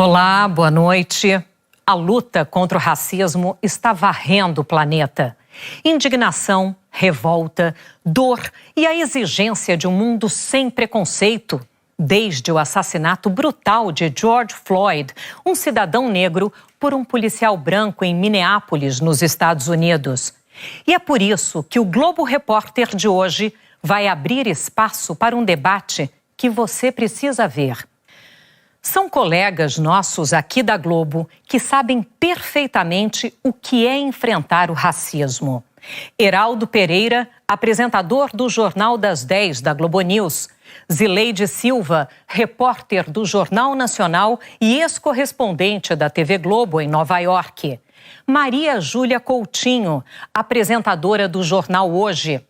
Olá, boa noite. A luta contra o racismo está varrendo o planeta. Indignação, revolta, dor e a exigência de um mundo sem preconceito. Desde o assassinato brutal de George Floyd, um cidadão negro, por um policial branco em Minneapolis, nos Estados Unidos. E é por isso que o Globo Repórter de hoje vai abrir espaço para um debate que você precisa ver. São colegas nossos aqui da Globo que sabem perfeitamente o que é enfrentar o racismo. Heraldo Pereira, apresentador do Jornal das 10 da Globo News. Zileide Silva, repórter do Jornal Nacional e ex-correspondente da TV Globo em Nova York. Maria Júlia Coutinho, apresentadora do Jornal Hoje.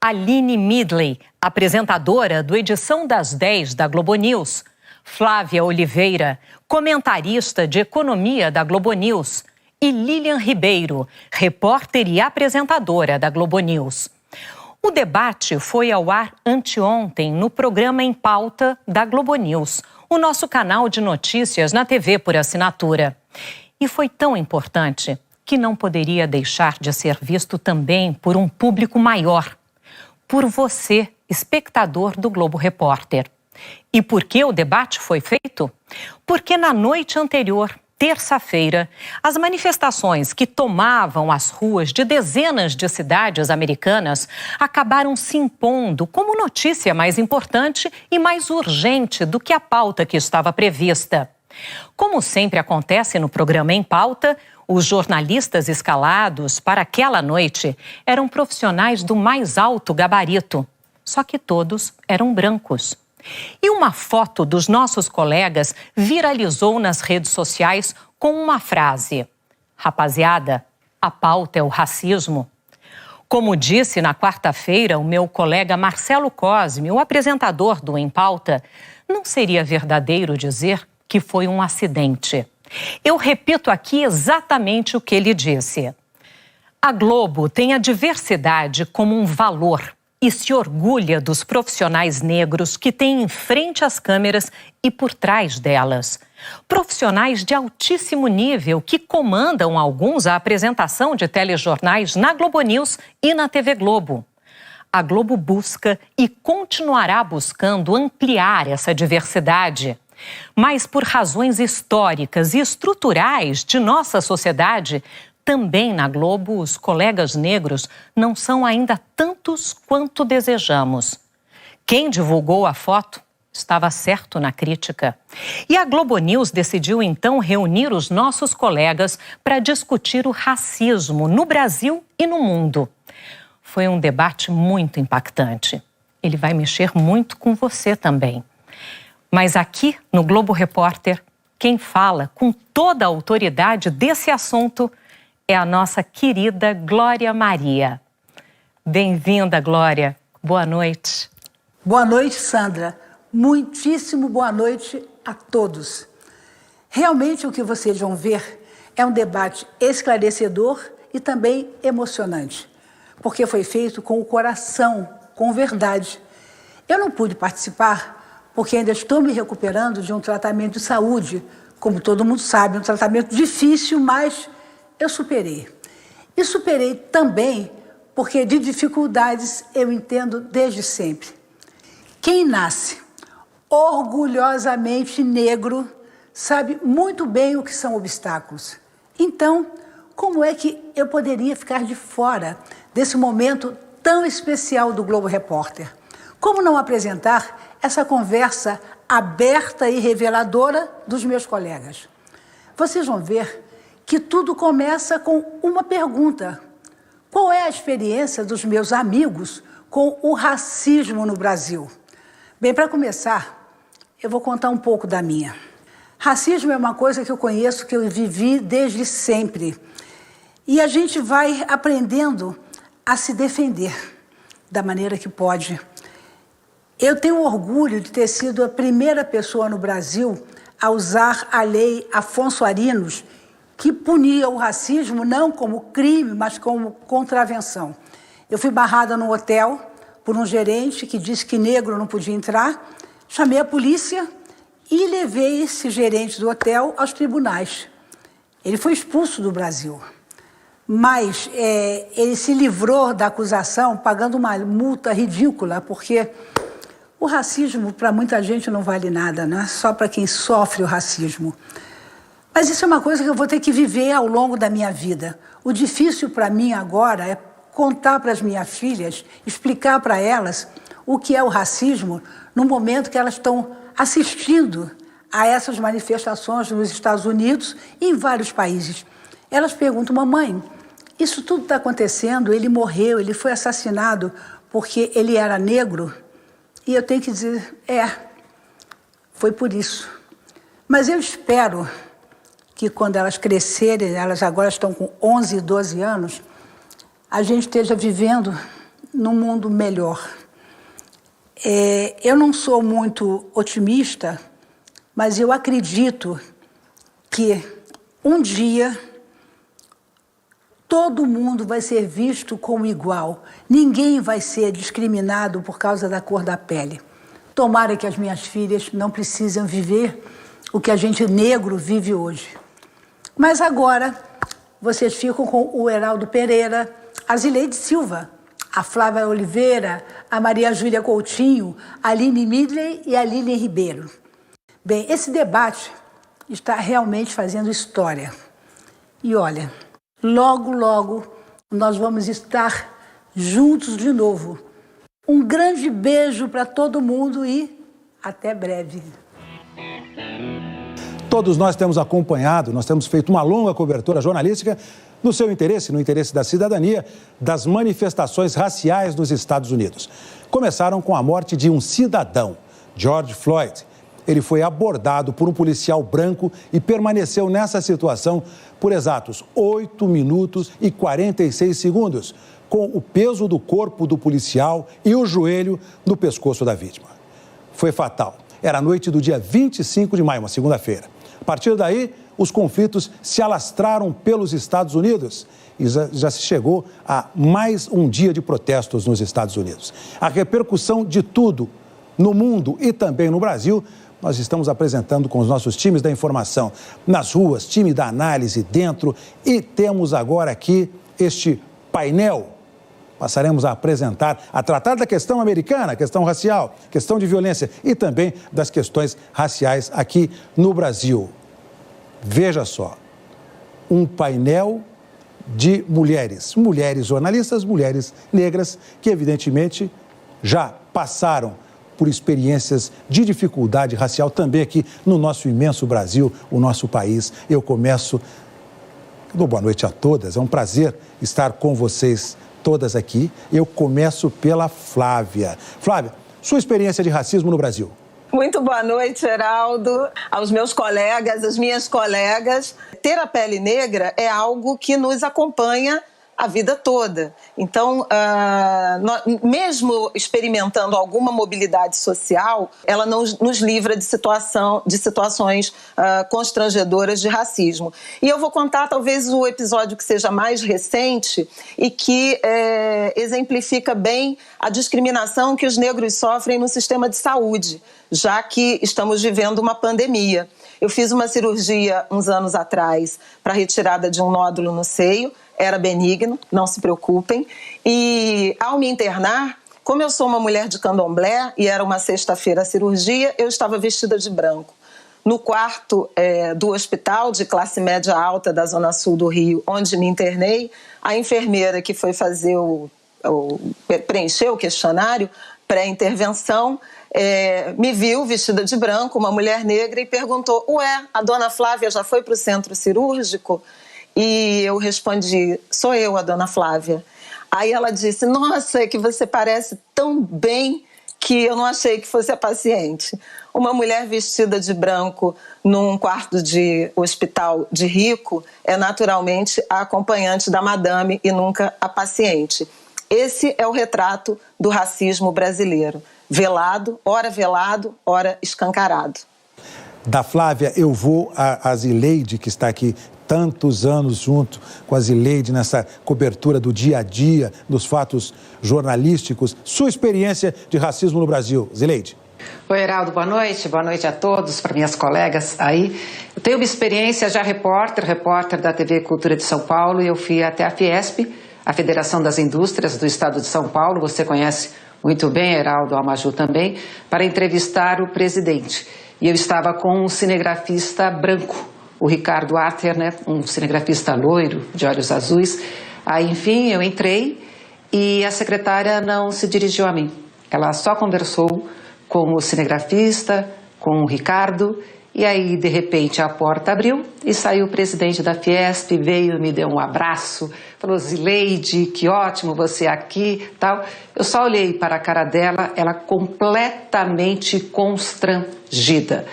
Aline Midley, apresentadora do Edição das 10 da Globo News. Flávia Oliveira, comentarista de economia da Globo News. E Lilian Ribeiro, repórter e apresentadora da Globo News. O debate foi ao ar anteontem no programa Em Pauta da Globo News, o nosso canal de notícias na TV por assinatura. E foi tão importante que não poderia deixar de ser visto também por um público maior, por você, espectador do Globo Repórter. E por que o debate foi feito? Porque na noite anterior, terça-feira, as manifestações que tomavam as ruas de dezenas de cidades americanas acabaram se impondo como notícia mais importante e mais urgente do que a pauta que estava prevista. Como sempre acontece no programa Em Pauta, os jornalistas escalados para aquela noite eram profissionais do mais alto gabarito, só que todos eram brancos. E uma foto dos nossos colegas viralizou nas redes sociais com uma frase: "Rapaziada, a pauta é o racismo". Como disse na quarta-feira o meu colega Marcelo Cosme, o apresentador do Em Pauta, não seria verdadeiro dizer que foi um acidente. Eu repito aqui exatamente o que ele disse. A Globo tem a diversidade como um valor e se orgulha dos profissionais negros que tem em frente às câmeras e por trás delas. Profissionais de altíssimo nível que comandam alguns a apresentação de telejornais na Globo News e na TV Globo. A Globo busca e continuará buscando ampliar essa diversidade. Mas por razões históricas e estruturais de nossa sociedade, também na Globo, os colegas negros não são ainda tantos quanto desejamos. Quem divulgou a foto estava certo na crítica. E a Globo News decidiu então reunir os nossos colegas para discutir o racismo no Brasil e no mundo. Foi um debate muito impactante. Ele vai mexer muito com você também. Mas aqui no Globo Repórter, quem fala com toda a autoridade desse assunto é a nossa querida Glória Maria. Bem-vinda, Glória. Boa noite. Boa noite, Sandra. Muitíssimo boa noite a todos. Realmente o que vocês vão ver é um debate esclarecedor e também emocionante, porque foi feito com o coração, com verdade. Eu não pude participar porque ainda estou me recuperando de um tratamento de saúde, como todo mundo sabe, um tratamento difícil, mas eu superei. E superei também porque de dificuldades eu entendo desde sempre. Quem nasce orgulhosamente negro sabe muito bem o que são obstáculos. Então, como é que eu poderia ficar de fora desse momento tão especial do Globo Repórter? Como não apresentar essa conversa aberta e reveladora dos meus colegas? Vocês vão ver que tudo começa com uma pergunta. Qual é a experiência dos meus amigos com o racismo no Brasil? Bem, para começar, eu vou contar um pouco da minha. Racismo é uma coisa que eu conheço, que eu vivi desde sempre. E a gente vai aprendendo a se defender da maneira que pode. Eu tenho orgulho de ter sido a primeira pessoa no Brasil a usar a lei Afonso Arinos, que punia o racismo não como crime, mas como contravenção. Eu fui barrada no hotel por um gerente que disse que negro não podia entrar, chamei a polícia e levei esse gerente do hotel aos tribunais. Ele foi expulso do Brasil, mas ele se livrou da acusação pagando uma multa ridícula, porque o racismo para muita gente não vale nada, né? Só para quem sofre o racismo. Mas isso é uma coisa que eu vou ter que viver ao longo da minha vida. O difícil para mim agora é contar para as minhas filhas, explicar para elas o que é o racismo no momento que elas estão assistindo a essas manifestações nos Estados Unidos e em vários países. Elas perguntam, mamãe, isso tudo está acontecendo, ele morreu, ele foi assassinado porque ele era negro? E eu tenho que dizer, foi por isso. Mas eu espero que quando elas crescerem, elas agora estão com 11 e 12 anos, a gente esteja vivendo num mundo melhor. Eu não sou muito otimista, mas eu acredito que um dia todo mundo vai ser visto como igual. Ninguém vai ser discriminado por causa da cor da pele. Tomara que as minhas filhas não precisem viver o que a gente negro vive hoje. Mas agora vocês ficam com o Heraldo Pereira, a Zileide Silva, a Flávia Oliveira, a Maria Júlia Coutinho, a Aline Midley e a Lilian Ribeiro. Bem, esse debate está realmente fazendo história. E olha, logo, logo, nós vamos estar juntos de novo. Um grande beijo para todo mundo e até breve. Todos nós temos acompanhado, nós temos feito uma longa cobertura jornalística no seu interesse, no interesse da cidadania, das manifestações raciais nos Estados Unidos. Começaram com a morte de um cidadão, George Floyd. Ele foi abordado por um policial branco e permaneceu nessa situação por exatos 8 minutos e 46 segundos, com o peso do corpo do policial e o joelho no pescoço da vítima. Foi fatal. Era a noite do dia 25 de maio, uma segunda-feira. A partir daí, os conflitos se alastraram pelos Estados Unidos e já se chegou a mais um dia de protestos nos Estados Unidos. A repercussão de tudo no mundo e também no Brasil, nós estamos apresentando com os nossos times da informação nas ruas, time da análise dentro, e temos agora aqui este painel. Passaremos a apresentar, a tratar da questão americana, questão racial, questão de violência e também das questões raciais aqui no Brasil. Veja só, um painel de mulheres jornalistas, mulheres negras, que evidentemente já passaram por experiências de dificuldade racial também aqui no nosso imenso Brasil, o nosso país. Eu começo, dou boa noite a todas, é um prazer estar com vocês todas aqui. Eu começo pela Flávia. Flávia, sua experiência de racismo no Brasil. Muito boa noite, Heraldo, aos meus colegas, às minhas colegas. Ter a pele negra é algo que nos acompanha a vida toda. Então, mesmo experimentando alguma mobilidade social, ela não nos livra de situações constrangedoras de racismo. E eu vou contar talvez o episódio que seja mais recente e que exemplifica bem a discriminação que os negros sofrem no sistema de saúde, já que estamos vivendo uma pandemia. Eu fiz uma cirurgia uns anos atrás para retirada de um nódulo no seio. Era benigno, não se preocupem. E ao me internar, como eu sou uma mulher de candomblé e era uma sexta-feira a cirurgia, eu estava vestida de branco. No quarto do hospital de classe média alta da Zona Sul do Rio, onde me internei, a enfermeira que foi fazer preencher o questionário pré-intervenção, me viu vestida de branco, uma mulher negra, e perguntou: ué, a dona Flávia já foi para o centro cirúrgico? E eu respondi: sou eu, a dona Flávia. Aí ela disse: nossa, é que você parece tão bem que eu não achei que fosse a paciente. Uma mulher vestida de branco num quarto de hospital de rico é naturalmente a acompanhante da madame e nunca a paciente. Esse é o retrato do racismo brasileiro. Velado, ora escancarado. Da Flávia, eu vou a Zileide, que está aqui tantos anos junto com a Zileide nessa cobertura do dia a dia, dos fatos jornalísticos. Sua experiência de racismo no Brasil, Zileide? Oi, Heraldo, boa noite a todos, para minhas colegas aí. Eu tenho uma experiência já repórter da TV Cultura de São Paulo, e eu fui até a Fiesp, a Federação das Indústrias do Estado de São Paulo, você conhece muito bem, Heraldo, a Maju também, para entrevistar o presidente. E eu estava com um cinegrafista branco, o Ricardo Arter, né, um cinegrafista loiro, de olhos azuis. Aí, enfim, eu entrei e a secretária não se dirigiu a mim. Ela só conversou com o cinegrafista, com o Ricardo, e aí, de repente, a porta abriu e saiu o presidente da Fiesp, veio, me deu um abraço, falou: Zileide, que ótimo você aqui, tal. Eu só olhei para a cara dela, ela completamente constrangida.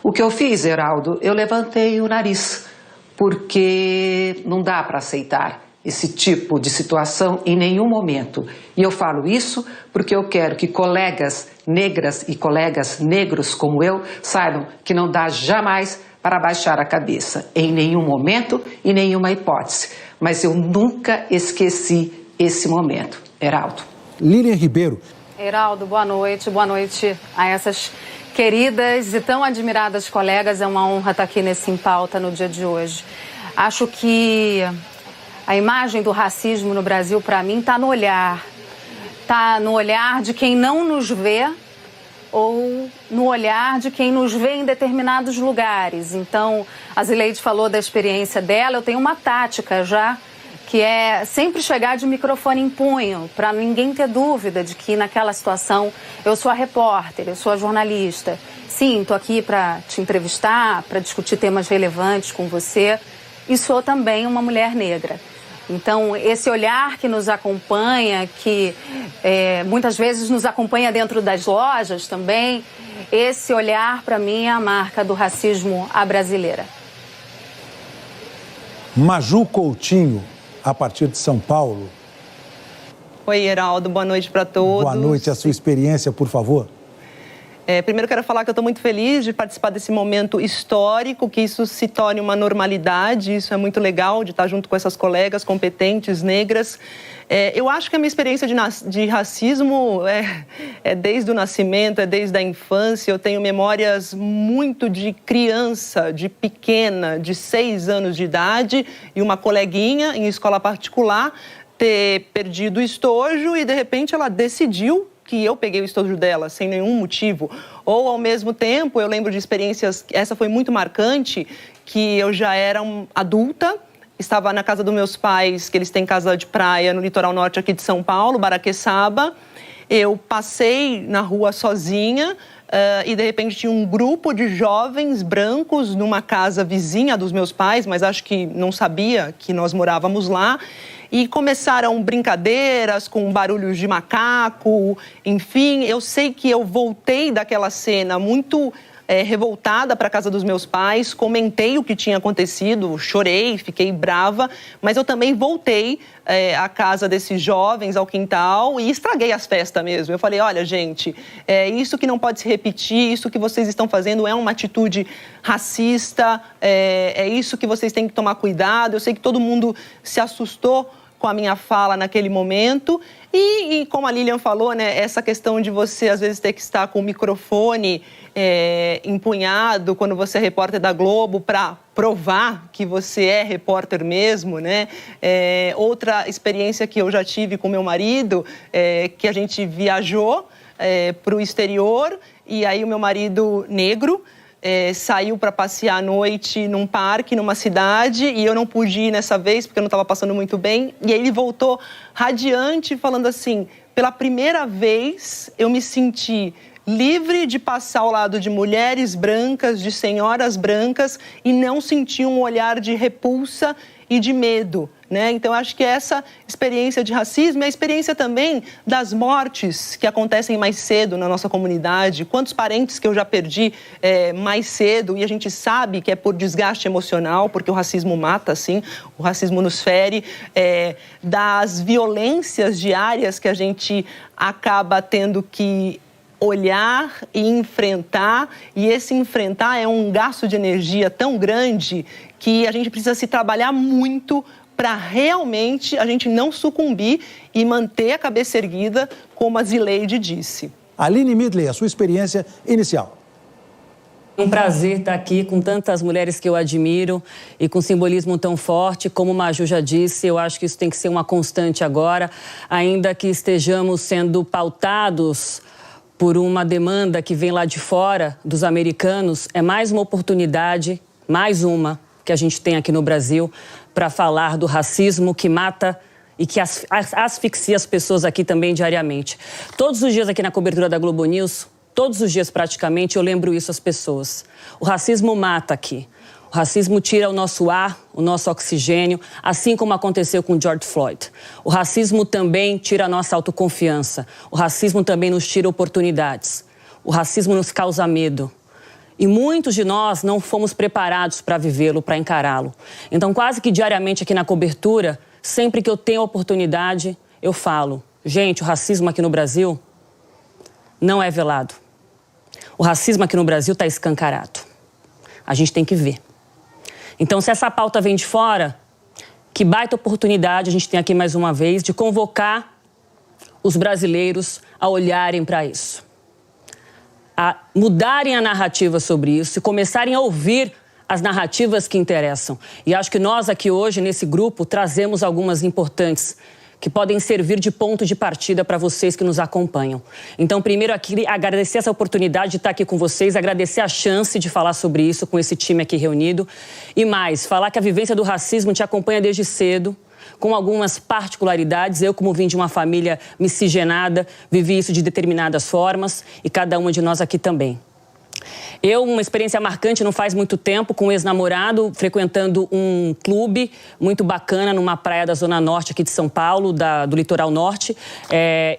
O que eu fiz, Heraldo, eu levantei o nariz, porque não dá para aceitar esse tipo de situação em nenhum momento. E eu falo isso porque eu quero que colegas negras e colegas negros como eu saibam que não dá jamais para baixar a cabeça, em nenhum momento e nenhuma hipótese. Mas eu nunca esqueci esse momento. Heraldo. Lilian Ribeiro. Heraldo, boa noite a essas queridas e tão admiradas colegas. É uma honra estar aqui nesse Em Pauta no dia de hoje. Acho que a imagem do racismo no Brasil, para mim, está no olhar. Está no olhar de quem não nos vê ou no olhar de quem nos vê em determinados lugares. Então, a Zileide falou da experiência dela. Eu tenho uma tática já, que é sempre chegar de microfone em punho, para ninguém ter dúvida de que naquela situação eu sou a repórter, eu sou a jornalista. Sim, estou aqui para te entrevistar, para discutir temas relevantes com você, e sou também uma mulher negra. Então, esse olhar que nos acompanha, que muitas vezes nos acompanha dentro das lojas também, esse olhar, para mim, é a marca do racismo à brasileira. Maju Coutinho, a partir de São Paulo. Oi, Heraldo, boa noite para todos. Boa noite, a sua experiência, por favor. Primeiro quero falar que eu estou muito feliz de participar desse momento histórico, que isso se torne uma normalidade, isso é muito legal de estar junto com essas colegas competentes, negras. Eu acho que a minha experiência de racismo é desde o nascimento, é desde a infância. Eu tenho memórias muito de criança, de pequena, de 6 anos de idade, e uma coleguinha em escola particular ter perdido o estojo e, de repente, ela decidiu que eu peguei o estojo dela sem nenhum motivo. Ou, ao mesmo tempo, eu lembro de experiências, essa foi muito marcante, que eu já era adulta, estava na casa dos meus pais, que eles têm casa de praia no litoral norte aqui de São Paulo, Baraqueçaba. Eu passei na rua sozinha e, de repente, tinha um grupo de jovens brancos numa casa vizinha dos meus pais, mas acho que não sabia que nós morávamos lá. E começaram brincadeiras com barulhos de macaco, enfim. Eu sei que eu voltei daquela cena muito revoltada para a casa dos meus pais, comentei o que tinha acontecido, chorei, fiquei brava, mas eu também voltei à casa desses jovens, ao quintal, e estraguei as festas mesmo. Eu falei: olha, gente, isso que não pode se repetir, isso que vocês estão fazendo é uma atitude racista, é isso que vocês têm que tomar cuidado. Eu sei que todo mundo se assustou com a minha fala naquele momento. E como a Lilian falou, né, essa questão de você, às vezes, ter que estar com o microfone empunhado quando você é repórter da Globo para provar que você é repórter mesmo, né? Outra experiência que eu já tive com meu marido, que a gente viajou para o exterior, e aí o meu marido negro saiu para passear à noite num parque, numa cidade, e eu não pude ir nessa vez porque eu não estava passando muito bem. E aí ele voltou radiante, falando assim: pela primeira vez eu me senti livre de passar ao lado de mulheres brancas, de senhoras brancas, e não senti um olhar de repulsa e de medo, né? Então, acho que essa experiência de racismo é a experiência também das mortes que acontecem mais cedo na nossa comunidade. Quantos parentes que eu já perdi mais cedo, e a gente sabe que é por desgaste emocional, porque o racismo mata, assim, o racismo nos fere, das violências diárias que a gente acaba tendo que olhar e enfrentar, e esse enfrentar é um gasto de energia tão grande que a gente precisa se trabalhar muito para realmente a gente não sucumbir e manter a cabeça erguida, como a Zileide disse. Aline Midley, a sua experiência inicial. É um prazer estar aqui com tantas mulheres que eu admiro e com simbolismo tão forte. Como o Maju já disse, eu acho que isso tem que ser uma constante agora, ainda que estejamos sendo pautados por uma demanda que vem lá de fora dos americanos. É mais uma oportunidade, mais uma, que a gente tem aqui no Brasil para falar do racismo que mata e que asfixia as pessoas aqui também diariamente. Todos os dias aqui na cobertura da Globo News, todos os dias praticamente, eu lembro isso às pessoas. O racismo mata aqui. O racismo tira o nosso ar, o nosso oxigênio, assim como aconteceu com George Floyd. O racismo também tira a nossa autoconfiança. O racismo também nos tira oportunidades. O racismo nos causa medo. E muitos de nós não fomos preparados para vivê-lo, para encará-lo. Então, quase que diariamente aqui na cobertura, sempre que eu tenho oportunidade, eu falo: gente, o racismo aqui no Brasil não é velado. O racismo aqui no Brasil está escancarado. A gente tem que ver. Então, se essa pauta vem de fora, que baita oportunidade a gente tem aqui mais uma vez de convocar os brasileiros a olharem para isso, a mudarem a narrativa sobre isso e começarem a ouvir as narrativas que interessam. E acho que nós aqui hoje, nesse grupo, trazemos algumas importantes que podem servir de ponto de partida para vocês que nos acompanham. Então, primeiro, aqui, agradecer essa oportunidade de estar aqui com vocês, agradecer a chance de falar sobre isso com esse time aqui reunido. E mais, falar que a vivência do racismo te acompanha desde cedo, com algumas particularidades. Eu, como vim de uma família miscigenada, vivi isso de determinadas formas e cada uma de nós aqui também. Uma experiência marcante não faz muito tempo, com um ex-namorado, frequentando um clube muito bacana numa praia da Zona Norte aqui de São Paulo, do litoral norte.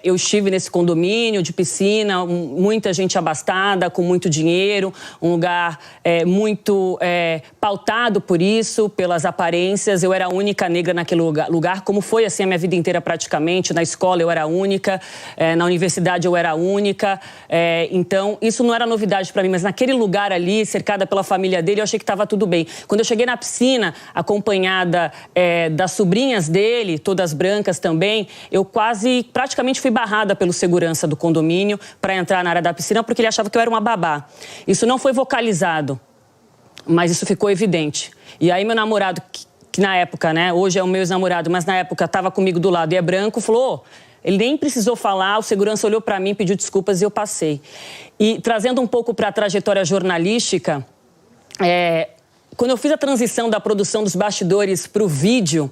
Eu estive nesse condomínio de piscina, muita gente abastada, com muito dinheiro, um lugar muito pautado por isso, pelas aparências. Eu era a única negra naquele lugar, como foi assim a minha vida inteira praticamente. Na escola eu era a única, na universidade eu era a única. Então, isso não era novidade para mim, mas naquele lugar ali, cercada pela família dele, eu achei que estava tudo bem. Quando eu cheguei na piscina, acompanhada das sobrinhas dele, todas brancas também, eu praticamente fui barrada pelo segurança do condomínio para entrar na área da piscina, porque ele achava que eu era uma babá. Isso não foi vocalizado, mas isso ficou evidente. E aí meu namorado, que na época, né, hoje é o meu ex-namorado, mas na época estava comigo do lado e é branco, falou: ele nem precisou falar, o segurança olhou para mim, pediu desculpas e eu passei. E trazendo um pouco para a trajetória jornalística, quando eu fiz a transição da produção dos bastidores para o vídeo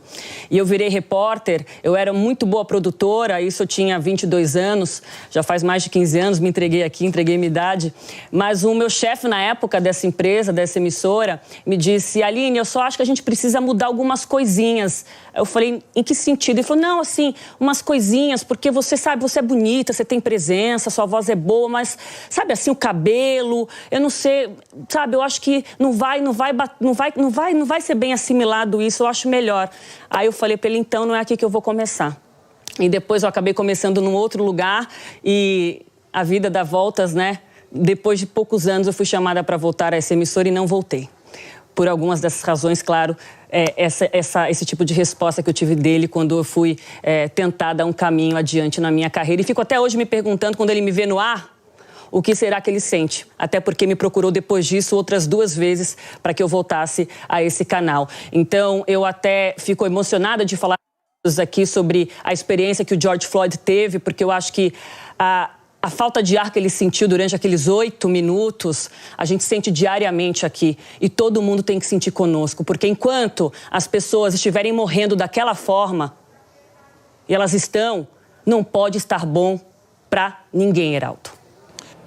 e eu virei repórter, eu era muito boa produtora, isso eu tinha 22 anos, já faz mais de 15 anos, me entreguei aqui, entreguei minha idade. Mas o meu chefe na época dessa empresa, dessa emissora, me disse: Aline, eu só acho que a gente precisa mudar algumas coisinhas. Eu falei: em que sentido? Ele falou: não, assim, umas coisinhas, porque você sabe, você é bonita, você tem presença, sua voz é boa, mas, sabe, assim, o cabelo, eu não sei, sabe, eu acho que não vai ser bem assimilado isso, eu acho melhor. Aí eu falei para ele: então não é aqui que eu vou começar. E depois eu acabei começando num outro lugar e a vida dá voltas, né? Depois de poucos anos eu fui chamada para voltar a essa emissora e não voltei. Por algumas dessas razões, claro, esse tipo de resposta que eu tive dele quando eu fui tentar dar um caminho adiante na minha carreira. E fico até hoje me perguntando, quando ele me vê no ar, o que será que ele sente? Até porque me procurou depois disso outras 2 vezes para que eu voltasse a esse canal. Então, eu até fico emocionada de falar aqui sobre a experiência que o George Floyd teve, porque eu acho que a falta de ar que ele sentiu durante aqueles 8 minutos, a gente sente diariamente aqui. E todo mundo tem que sentir conosco, porque enquanto as pessoas estiverem morrendo daquela forma, e elas estão, não pode estar bom para ninguém, Heraldo.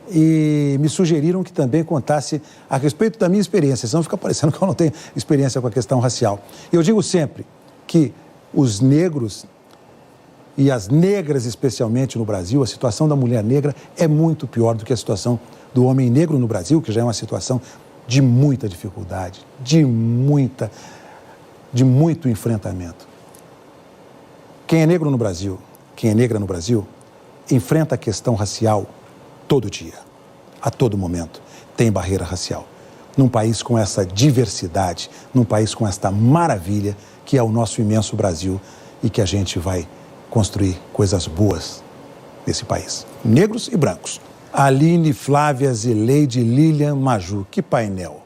E me sugeriram que também contasse a respeito da minha experiência, senão fica parecendo que eu não tenho experiência com a questão racial. Eu digo sempre que os negros e as negras, especialmente no Brasil, a situação da mulher negra é muito pior do que a situação do homem negro no Brasil, que já é uma situação de muita dificuldade, de muito enfrentamento. Quem é negro no Brasil, quem é negra no Brasil, enfrenta a questão racial todo dia, a todo momento, tem barreira racial. Num país com essa diversidade, num país com esta maravilha que é o nosso imenso Brasil e que a gente vai construir coisas boas nesse país, negros e brancos. Aline, Flávia, Zileide, Lilian, Maju. Que painel.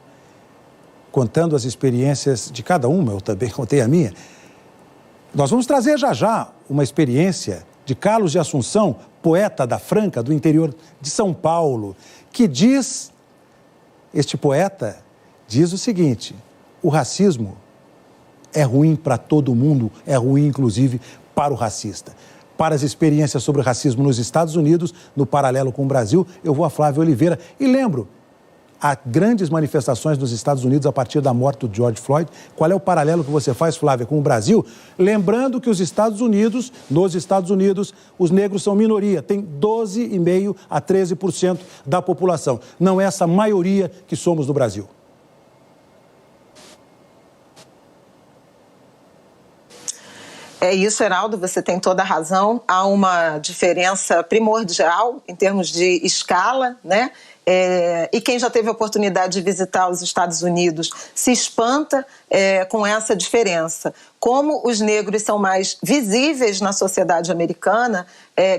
Contando as experiências de cada uma, eu também contei a minha. Nós vamos trazer já uma experiência de Carlos de Assunção, poeta da Franca, do interior de São Paulo, que diz, este poeta diz o seguinte: o racismo é ruim para todo mundo, é ruim inclusive para o racista. Para as experiências sobre o racismo nos Estados Unidos, no paralelo com o Brasil, eu vou a Flávia Oliveira. E lembro, há grandes manifestações nos Estados Unidos a partir da morte do George Floyd. Qual é o paralelo que você faz, Flávia, com o Brasil? Lembrando que nos Estados Unidos, os negros são minoria, tem 12,5% a 13% da população. Não é essa maioria que somos no Brasil. É isso, Heraldo, você tem toda a razão. Há uma diferença primordial em termos de escala, né? E quem já teve a oportunidade de visitar os Estados Unidos se espanta com essa diferença. Como os negros são mais visíveis na sociedade americana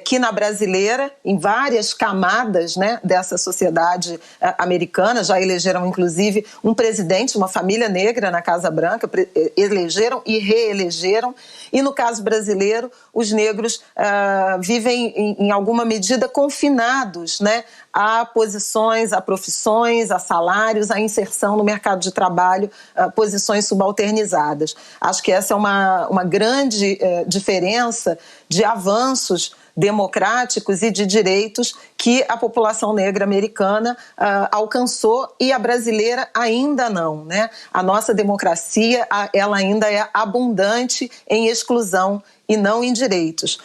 que na brasileira, em várias camadas, né, dessa sociedade americana, já elegeram inclusive um presidente, uma família negra na Casa Branca, elegeram e reelegeram. E no caso brasileiro, os negros vivem em alguma medida confinados, né, a posições, a profissões, a salários, a inserção no mercado de trabalho, posições subalternizadas. Acho que essa é uma grande diferença de avanços democráticos e de direitos que a população negra americana alcançou e a brasileira ainda não, né? A nossa democracia, ela ainda é abundante em exclusão e não em direitos.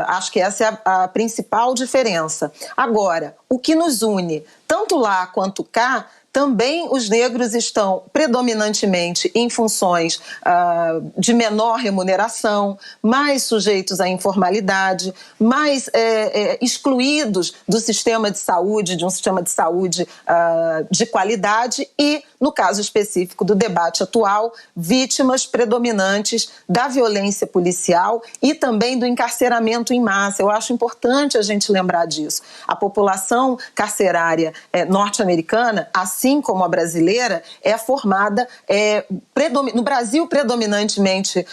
Acho que essa é a principal diferença. Agora, o que nos une, tanto lá quanto cá, também os negros estão predominantemente em funções de menor remuneração, mais sujeitos à informalidade, mais excluídos do sistema de saúde, de um sistema de saúde de qualidade e, no caso específico do debate atual, vítimas predominantes da violência policial e também do encarceramento em massa. Eu acho importante a gente lembrar disso. A população carcerária norte-americana, assim como a brasileira, é formada no Brasil predominantemente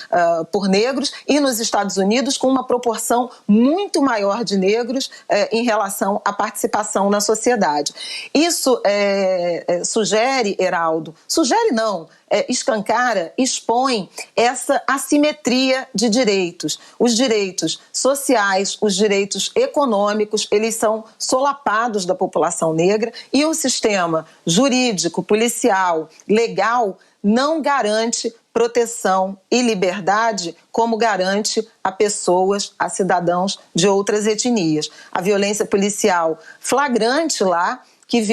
por negros e nos Estados Unidos com uma proporção muito maior de negros em relação à participação na sociedade. Isso sugere, Heraldo, escancara, expõe essa assimetria de direitos. Os direitos sociais, os direitos econômicos, eles são solapados da população negra e o sistema jurídico, policial, legal, não garante proteção e liberdade como garante a pessoas, a cidadãos de outras etnias. A violência policial flagrante lá, que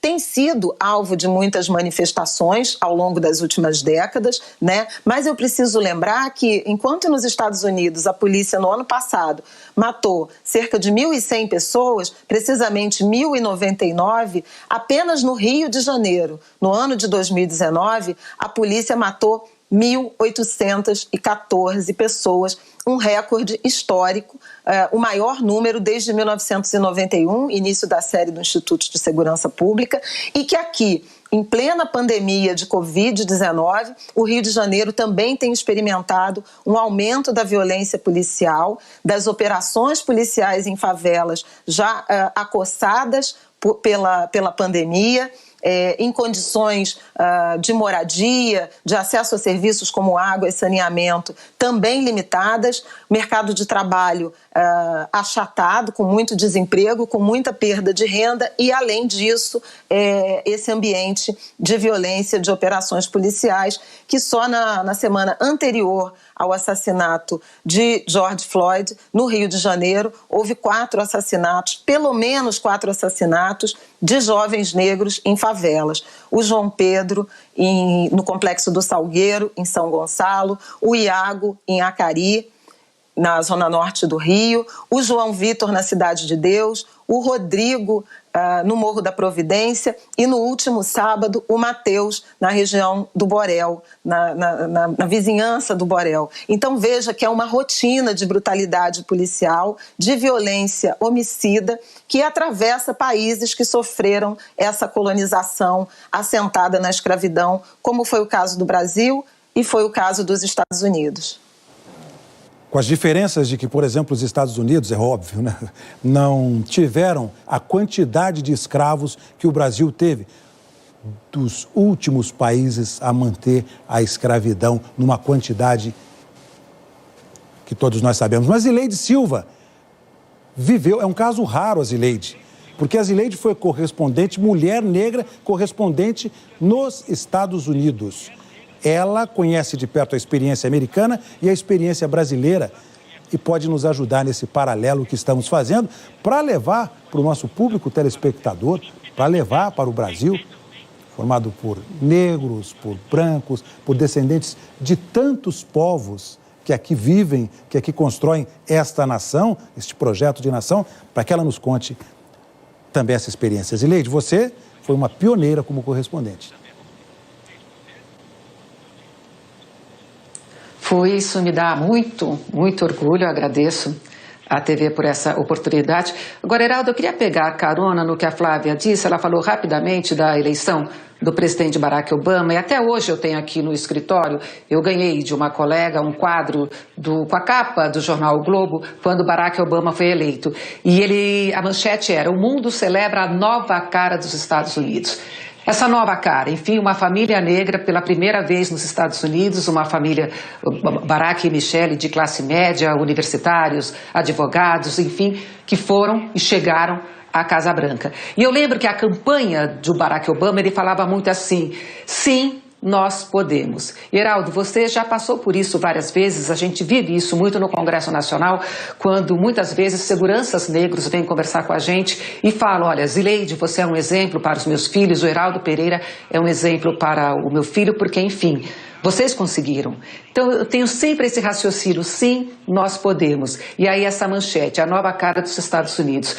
tem sido alvo de muitas manifestações ao longo das últimas décadas, né? Mas eu preciso lembrar que, enquanto nos Estados Unidos a polícia no ano passado matou cerca de 1.100 pessoas, precisamente 1.099, apenas no Rio de Janeiro, no ano de 2019, a polícia matou 1.814 pessoas, um recorde histórico, o maior número desde 1991, início da série do Instituto de Segurança Pública, e que aqui, em plena pandemia de Covid-19, o Rio de Janeiro também tem experimentado um aumento da violência policial, das operações policiais em favelas já acossadas pela pandemia, em condições de moradia, de acesso a serviços como água e saneamento também limitadas, mercado de trabalho achatado, com muito desemprego, com muita perda de renda e, além disso, esse ambiente de violência, de operações policiais, que só na semana anterior ao assassinato de George Floyd, no Rio de Janeiro, houve 4 assassinatos, pelo menos 4 assassinatos de jovens negros em favelas. O João Pedro, no Complexo do Salgueiro, em São Gonçalo, o Iago, em Acari, na zona norte do Rio, o João Vitor, na Cidade de Deus, o Rodrigo no Morro da Providência e no último sábado o Matheus na região do Borel, na vizinhança do Borel. Então veja que é uma rotina de brutalidade policial, de violência homicida que atravessa países que sofreram essa colonização assentada na escravidão, como foi o caso do Brasil e foi o caso dos Estados Unidos. Com as diferenças de que, por exemplo, os Estados Unidos, é óbvio, né, não tiveram a quantidade de escravos que o Brasil teve, dos últimos países a manter a escravidão numa quantidade que todos nós sabemos. Mas Zileide Silva viveu, é um caso raro a Zileide, porque a Zileide foi correspondente, mulher negra correspondente nos Estados Unidos. Ela conhece de perto a experiência americana e a experiência brasileira e pode nos ajudar nesse paralelo que estamos fazendo para levar para o nosso público telespectador, para levar para o Brasil, formado por negros, por brancos, por descendentes de tantos povos que aqui vivem, que aqui constroem esta nação, este projeto de nação, para que ela nos conte também essa experiência. Zileide, você foi uma pioneira como correspondente. Isso me dá muito orgulho, eu agradeço à TV por essa oportunidade. Agora, Heraldo, eu queria pegar carona no que a Flávia disse, ela falou rapidamente da eleição do presidente Barack Obama, e até hoje eu tenho aqui no escritório, eu ganhei de uma colega um quadro com a capa do jornal O Globo, quando Barack Obama foi eleito. E a manchete era: o mundo celebra a nova cara dos Estados Unidos. Essa nova cara, enfim, uma família negra pela primeira vez nos Estados Unidos, uma família, Barack e Michelle, de classe média, universitários, advogados, enfim, que foram e chegaram à Casa Branca. E eu lembro que a campanha do Barack Obama, ele falava muito assim: sim, nós podemos. Heraldo, você já passou por isso várias vezes, a gente vive isso muito no Congresso Nacional, quando muitas vezes seguranças negros vêm conversar com a gente e falam: olha, Zileide, você é um exemplo para os meus filhos, o Heraldo Pereira é um exemplo para o meu filho, porque, enfim, vocês conseguiram. Então, eu tenho sempre esse raciocínio: sim, nós podemos. E aí essa manchete, a nova cara dos Estados Unidos.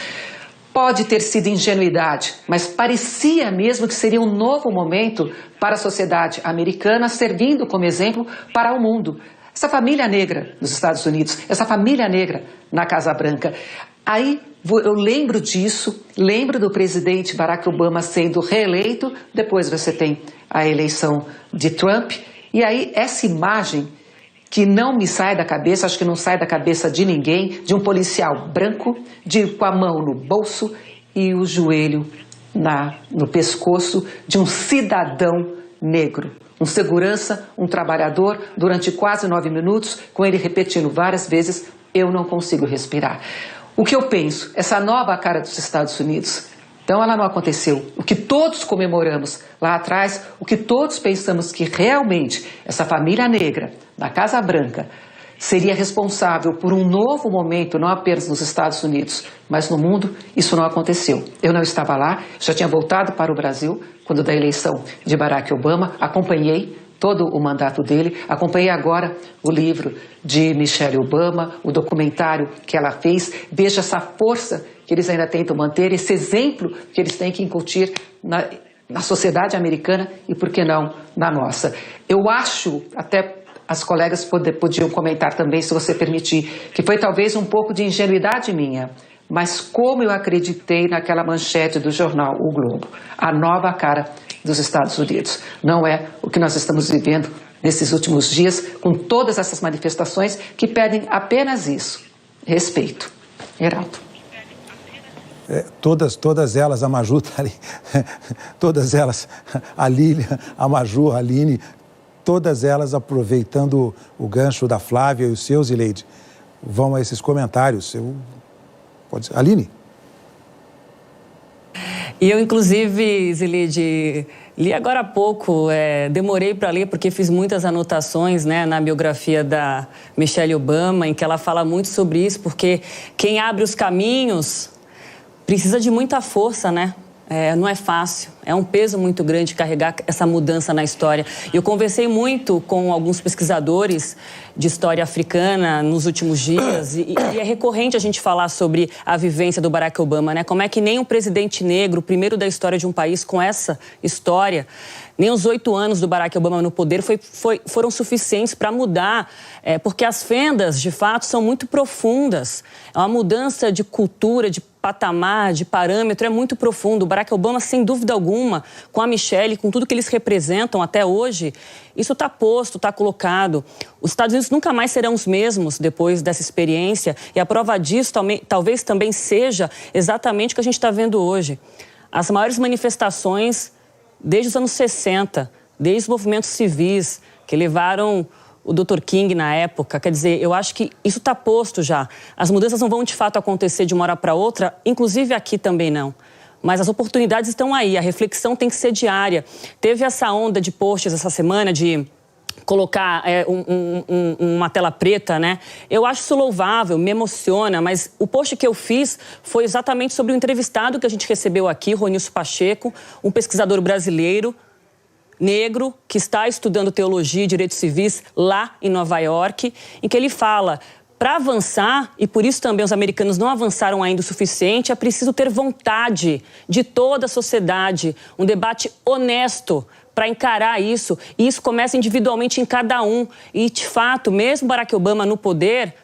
Pode ter sido ingenuidade, mas parecia mesmo que seria um novo momento para a sociedade americana, servindo como exemplo para o mundo. Essa família negra nos Estados Unidos, essa família negra na Casa Branca. Aí eu lembro disso, lembro do presidente Barack Obama sendo reeleito, depois você tem a eleição de Trump, e aí essa imagem que não me sai da cabeça, acho que não sai da cabeça de ninguém, de um policial branco, com a mão no bolso e o joelho no pescoço de um cidadão negro. Um segurança, um trabalhador, durante quase 9 minutos, com ele repetindo várias vezes: eu não consigo respirar. O que eu penso, essa nova cara dos Estados Unidos, então ela não aconteceu. O que todos comemoramos lá atrás, o que todos pensamos que realmente essa família negra na Casa Branca seria responsável por um novo momento, não apenas nos Estados Unidos, mas no mundo, isso não aconteceu. Eu não estava lá, já tinha voltado para o Brasil quando da eleição de Barack Obama, acompanhei todo o mandato dele, acompanhei agora o livro de Michelle Obama, o documentário que ela fez, veja essa força que eles ainda tentam manter, esse exemplo que eles têm que incutir na sociedade americana e, por que não, na nossa. Eu acho, até as colegas podiam comentar também, se você permitir, que foi talvez um pouco de ingenuidade minha, mas como eu acreditei naquela manchete do jornal O Globo, a nova cara dos Estados Unidos. Não é o que nós estamos vivendo nesses últimos dias, com todas essas manifestações que pedem apenas isso: respeito. Heraldo. Todas elas, a Maju está ali, todas elas, a Lília, a Maju, a Aline, todas elas aproveitando o gancho da Flávia e os seus, Zileide, vão a esses comentários. Aline? E eu, inclusive, Zileide, li agora há pouco, demorei para ler porque fiz muitas anotações, né, na biografia da Michelle Obama, em que ela fala muito sobre isso, porque quem abre os caminhos precisa de muita força, né? Não é fácil, é um peso muito grande carregar essa mudança na história. Eu conversei muito com alguns pesquisadores de história africana nos últimos dias e é recorrente a gente falar sobre a vivência do Barack Obama, né? Como é que nem um presidente negro, o primeiro da história de um país com essa história, nem os 8 anos do Barack Obama no poder foram suficientes para mudar, porque as fendas, de fato, são muito profundas. É uma mudança de cultura, de patamar, de parâmetro, é muito profundo. O Barack Obama, sem dúvida alguma, com a Michelle, com tudo que eles representam até hoje, isso está posto, está colocado. Os Estados Unidos nunca mais serão os mesmos depois dessa experiência e a prova disso talvez também seja exatamente o que a gente está vendo hoje. As maiores manifestações desde os anos 60, desde os movimentos civis que levaram o Dr. King na época, quer dizer, eu acho que isso está posto já. As mudanças não vão de fato acontecer de uma hora para outra, inclusive aqui também não. Mas as oportunidades estão aí, a reflexão tem que ser diária. Teve essa onda de posts essa semana de colocar uma tela preta, né? Eu acho isso louvável, me emociona, mas o post que eu fiz foi exatamente sobre o entrevistado que a gente recebeu aqui, Ronilson Pacheco, um pesquisador brasileiro, negro, que está estudando teologia e direitos civis lá em Nova York, em que ele fala, para avançar, e por isso também os americanos não avançaram ainda o suficiente, é preciso ter vontade de toda a sociedade, um debate honesto para encarar isso, e isso começa individualmente em cada um. E, de fato, mesmo Barack Obama no poder,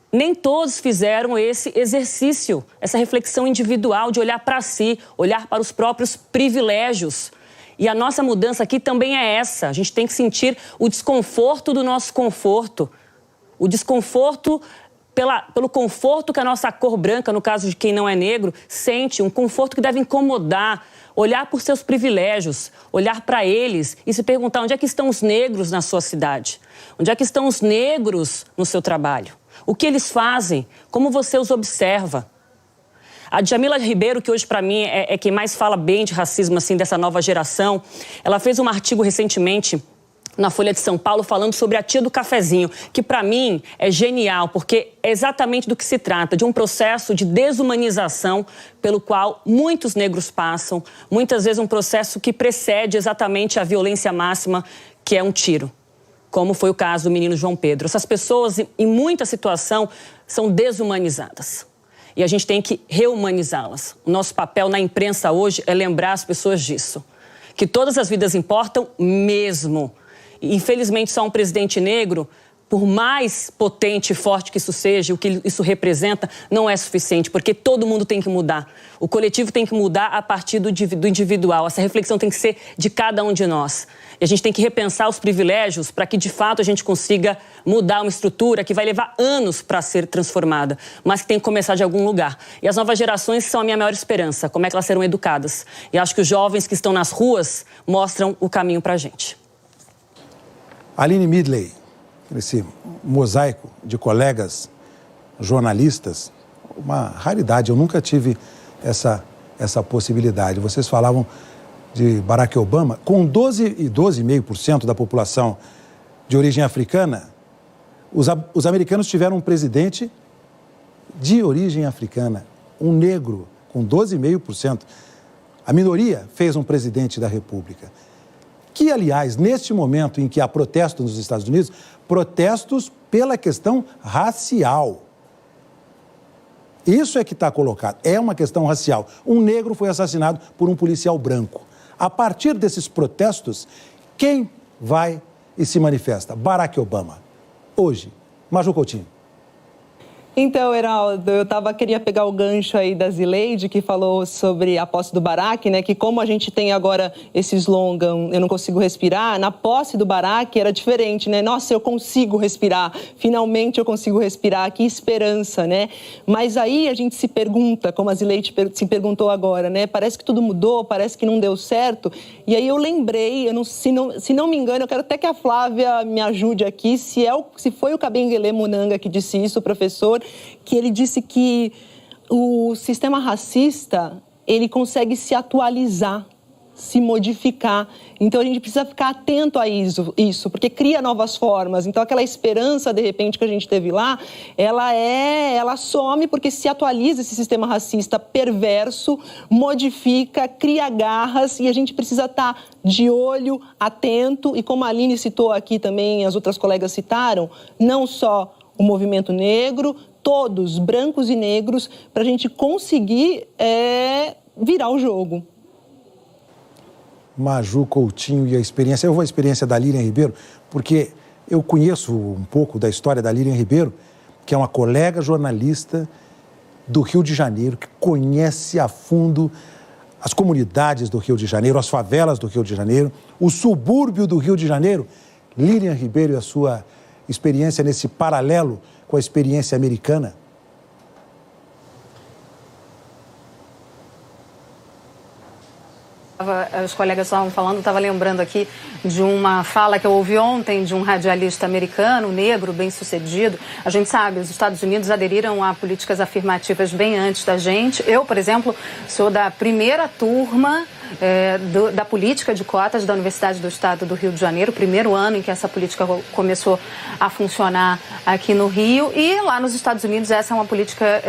nem todos fizeram esse exercício, essa reflexão individual de olhar para si, olhar para os próprios privilégios. E a nossa mudança aqui também é essa. A gente tem que sentir o desconforto do nosso conforto. O desconforto pelo conforto que a nossa cor branca, no caso de quem não é negro, sente. Um conforto que deve incomodar. Olhar por seus privilégios, olhar para eles e se perguntar onde é que estão os negros na sua cidade? Onde é que estão os negros no seu trabalho? O que eles fazem? Como você os observa? A Djamila Ribeiro, que hoje para mim é quem mais fala bem de racismo assim, dessa nova geração, ela fez um artigo recentemente na Folha de São Paulo falando sobre a tia do cafezinho, que para mim é genial, porque é exatamente do que se trata, de um processo de desumanização pelo qual muitos negros passam, muitas vezes um processo que precede exatamente a violência máxima, que é um tiro, como foi o caso do menino João Pedro. Essas pessoas, em muita situação, são desumanizadas. E a gente tem que reumanizá-las. O nosso papel na imprensa hoje é lembrar as pessoas disso. Que todas as vidas importam mesmo. E, infelizmente, só um presidente negro, por mais potente e forte que isso seja, o que isso representa, não é suficiente, porque todo mundo tem que mudar. O coletivo tem que mudar a partir do individual. Essa reflexão tem que ser de cada um de nós. E a gente tem que repensar os privilégios para que, de fato, a gente consiga mudar uma estrutura que vai levar anos para ser transformada, mas que tem que começar de algum lugar. E as novas gerações são a minha maior esperança, como é que elas serão educadas. E acho que os jovens que estão nas ruas mostram o caminho para a gente. Aline Midley, esse mosaico de colegas jornalistas, uma raridade, eu nunca tive essa possibilidade. Vocês falavam de Barack Obama, com 12,5% da população de origem africana, os americanos tiveram um presidente de origem africana, um negro, com 12,5%. A minoria fez um presidente da República. Que, aliás, neste momento em que há protestos nos Estados Unidos, protestos pela questão racial. Isso é que está colocado, é uma questão racial. Um negro foi assassinado por um policial branco. A partir desses protestos, quem vai e se manifesta? Barack Obama. Hoje, Maju Coutinho. Então, Heraldo, queria pegar o gancho aí da Zileide, que falou sobre a posse do Barack, né? Que como a gente tem agora esse slogan, eu não consigo respirar, na posse do Barack era diferente, né? Nossa, eu consigo respirar, finalmente eu consigo respirar, que esperança, né? Mas aí a gente se pergunta, como a Zileide se perguntou agora, né? Parece que tudo mudou, parece que não deu certo. E aí eu lembrei, se não me engano, eu quero até que a Flávia me ajude aqui, se foi o Kabengele Munanga que disse isso, o professor, que ele disse que o sistema racista, ele consegue se atualizar, se modificar. Então, a gente precisa ficar atento a isso, porque cria novas formas. Então, aquela esperança, de repente, que a gente teve lá, ela some porque se atualiza esse sistema racista perverso, modifica, cria garras e a gente precisa estar de olho, atento. E como a Aline citou aqui também, as outras colegas citaram, não só o movimento negro, todos, brancos e negros, para a gente conseguir virar o jogo. Maju Coutinho e a experiência. Eu vou à experiência da Lilian Ribeiro, porque eu conheço um pouco da história da Lilian Ribeiro, que é uma colega jornalista do Rio de Janeiro, que conhece a fundo as comunidades do Rio de Janeiro, as favelas do Rio de Janeiro, o subúrbio do Rio de Janeiro. Lilian Ribeiro e a sua experiência nesse paralelo com a experiência americana. Os colegas estavam falando, estava lembrando aqui de uma fala que eu ouvi ontem de um radialista americano, negro, bem-sucedido. A gente sabe, os Estados Unidos aderiram a políticas afirmativas bem antes da gente. Eu, por exemplo, sou da primeira turma da política de cotas da Universidade do Estado do Rio de Janeiro, primeiro ano em que essa política começou a funcionar aqui no Rio, e lá nos Estados Unidos essa é uma política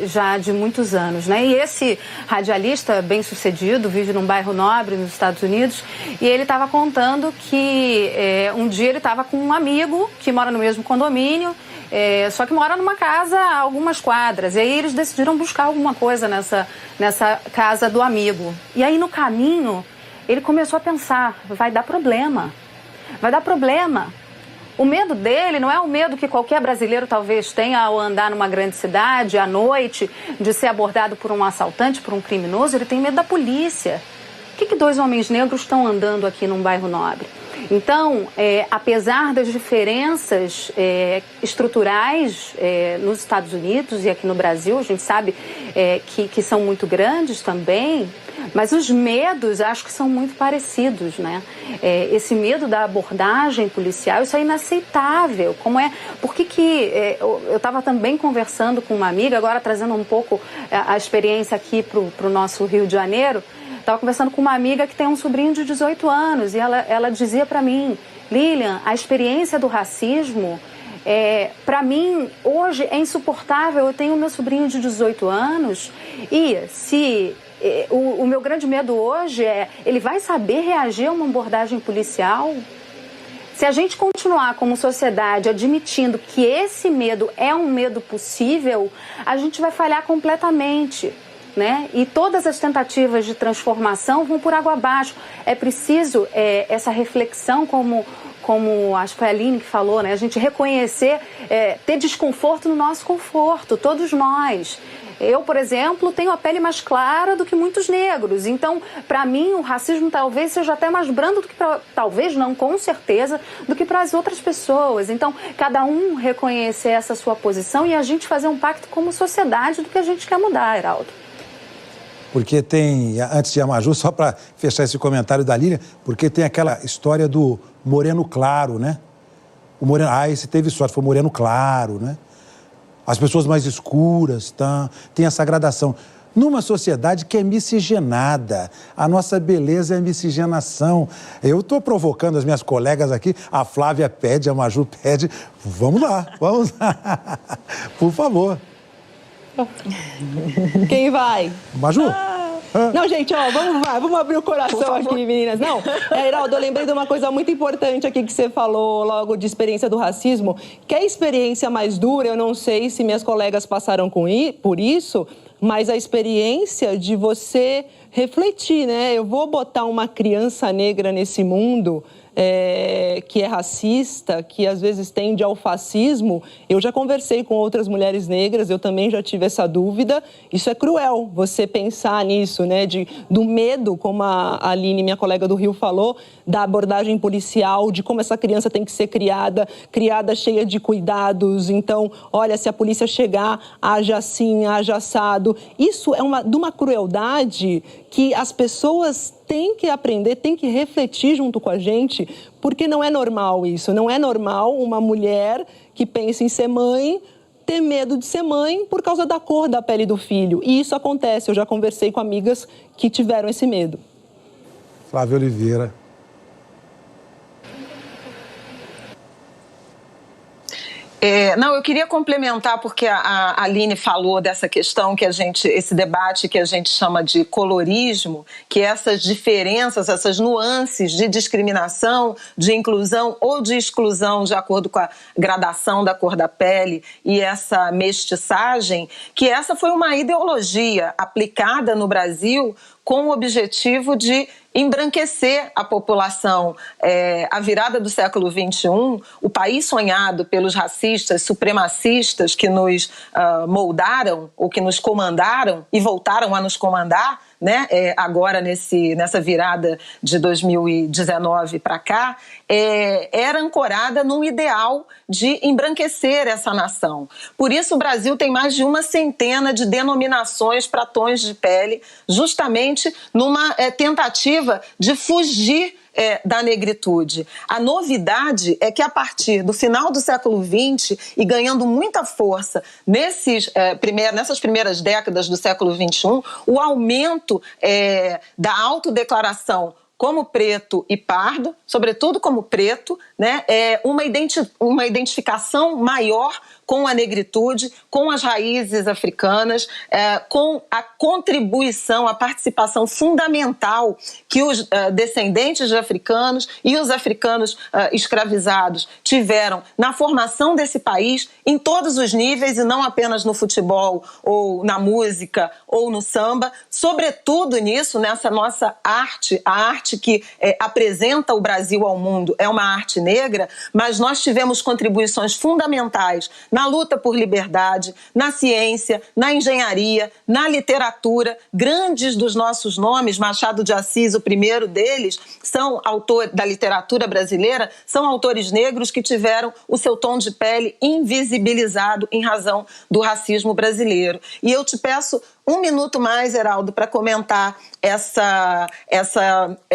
já de muitos anos, né? E esse radialista bem-sucedido vive num bairro nobre nos Estados Unidos, e ele estava contando que um dia ele estava com um amigo que mora no mesmo condomínio, só que mora numa casa a algumas quadras. E aí eles decidiram buscar alguma coisa nessa casa do amigo. E aí no caminho ele começou a pensar, vai dar problema. O medo dele não é o medo que qualquer brasileiro talvez tenha ao andar numa grande cidade, à noite, de ser abordado por um assaltante, por um criminoso. Ele tem medo da polícia. Por que dois homens negros estão andando aqui num bairro nobre? Então, apesar das diferenças estruturais nos Estados Unidos e aqui no Brasil, a gente sabe que são muito grandes também, mas os medos acho que são muito parecidos, né? Esse medo da abordagem policial, isso é inaceitável. Por que eu estava também conversando com uma amiga, agora trazendo um pouco a experiência aqui para o nosso Rio de Janeiro. Estava conversando com uma amiga que tem um sobrinho de 18 anos e ela dizia para mim, Lilian, a experiência do racismo, para mim, hoje é insuportável. Eu tenho meu sobrinho de 18 anos e o meu grande medo hoje ele vai saber reagir a uma abordagem policial? Se a gente continuar como sociedade admitindo que esse medo é um medo possível, a gente vai falhar completamente. Né? E todas as tentativas de transformação vão por água abaixo. É preciso essa reflexão, como acho que foi a Aline que falou, né? A gente reconhecer, ter desconforto no nosso conforto, todos nós. Eu, por exemplo, tenho a pele mais clara do que muitos negros. Então, para mim, o racismo talvez seja até mais brando do que talvez não, com certeza, do que para as outras pessoas. Então, cada um reconhecer essa sua posição e a gente fazer um pacto como sociedade do que a gente quer mudar, Heraldo. Porque tem, antes de a Maju, só para fechar esse comentário da Lilian, porque tem aquela história do moreno claro, né? O moreno, esse teve sorte, foi moreno claro, né? As pessoas mais escuras, tem essa gradação. Numa sociedade que é miscigenada, a nossa beleza é miscigenação. Eu estou provocando as minhas colegas aqui, a Flávia pede, a Maju pede, vamos lá. Por favor. Quem vai? Maju? Não, gente, vamos abrir o coração aqui, meninas. Não, Heraldo, eu lembrei de uma coisa muito importante aqui que você falou logo de experiência do racismo, que a experiência mais dura, eu não sei se minhas colegas passaram por isso, mas a experiência de você refletir, né? Eu vou botar uma criança negra nesse mundo que é racista, que às vezes tende ao fascismo. Eu já conversei com outras mulheres negras, eu também já tive essa dúvida. Isso é cruel, você pensar nisso, né? Do medo, como a Aline, minha colega do Rio, falou, da abordagem policial, de como essa criança tem que ser criada cheia de cuidados. Então, olha, se a polícia chegar, haja assim, haja assado. Isso é de uma crueldade que as pessoas têm que aprender, têm que refletir junto com a gente, porque não é normal isso. Não é normal uma mulher que pensa em ser mãe ter medo de ser mãe por causa da cor da pele do filho. E isso acontece, eu já conversei com amigas que tiveram esse medo. Flávia Oliveira. Não, eu queria complementar, porque a Aline falou dessa questão esse debate que a gente chama de colorismo, que essas diferenças, essas nuances de discriminação, de inclusão ou de exclusão de acordo com a gradação da cor da pele e essa mestiçagem, que essa foi uma ideologia aplicada no Brasil com o objetivo de embranquecer a população. A virada do século XXI, o país sonhado pelos racistas, supremacistas que nos moldaram ou que nos comandaram e voltaram a nos comandar, né? Agora nessa virada de 2019 para cá, era ancorada num ideal de embranquecer essa nação. Por isso o Brasil tem mais de 100 de denominações para tons de pele, justamente numa tentativa de fugir da negritude. A novidade é que a partir do final do século XX e ganhando muita força nessas primeiras décadas do século XXI, o aumento da autodeclaração como preto e pardo, sobretudo como preto, né, uma identificação maior com a negritude, com as raízes africanas, com a contribuição, a participação fundamental que os descendentes de africanos e os africanos escravizados tiveram na formação desse país em todos os níveis e não apenas no futebol ou na música ou no samba, sobretudo nisso, nessa nossa arte, a arte que apresenta o Brasil ao mundo é uma arte negra, mas nós tivemos contribuições fundamentais na luta por liberdade, na ciência, na engenharia, na literatura. Grandes dos nossos nomes, Machado de Assis, o primeiro deles, são autor da literatura brasileira, são autores negros que tiveram o seu tom de pele invisibilizado em razão do racismo brasileiro. E eu te peço 1 minuto mais, Heraldo, para comentar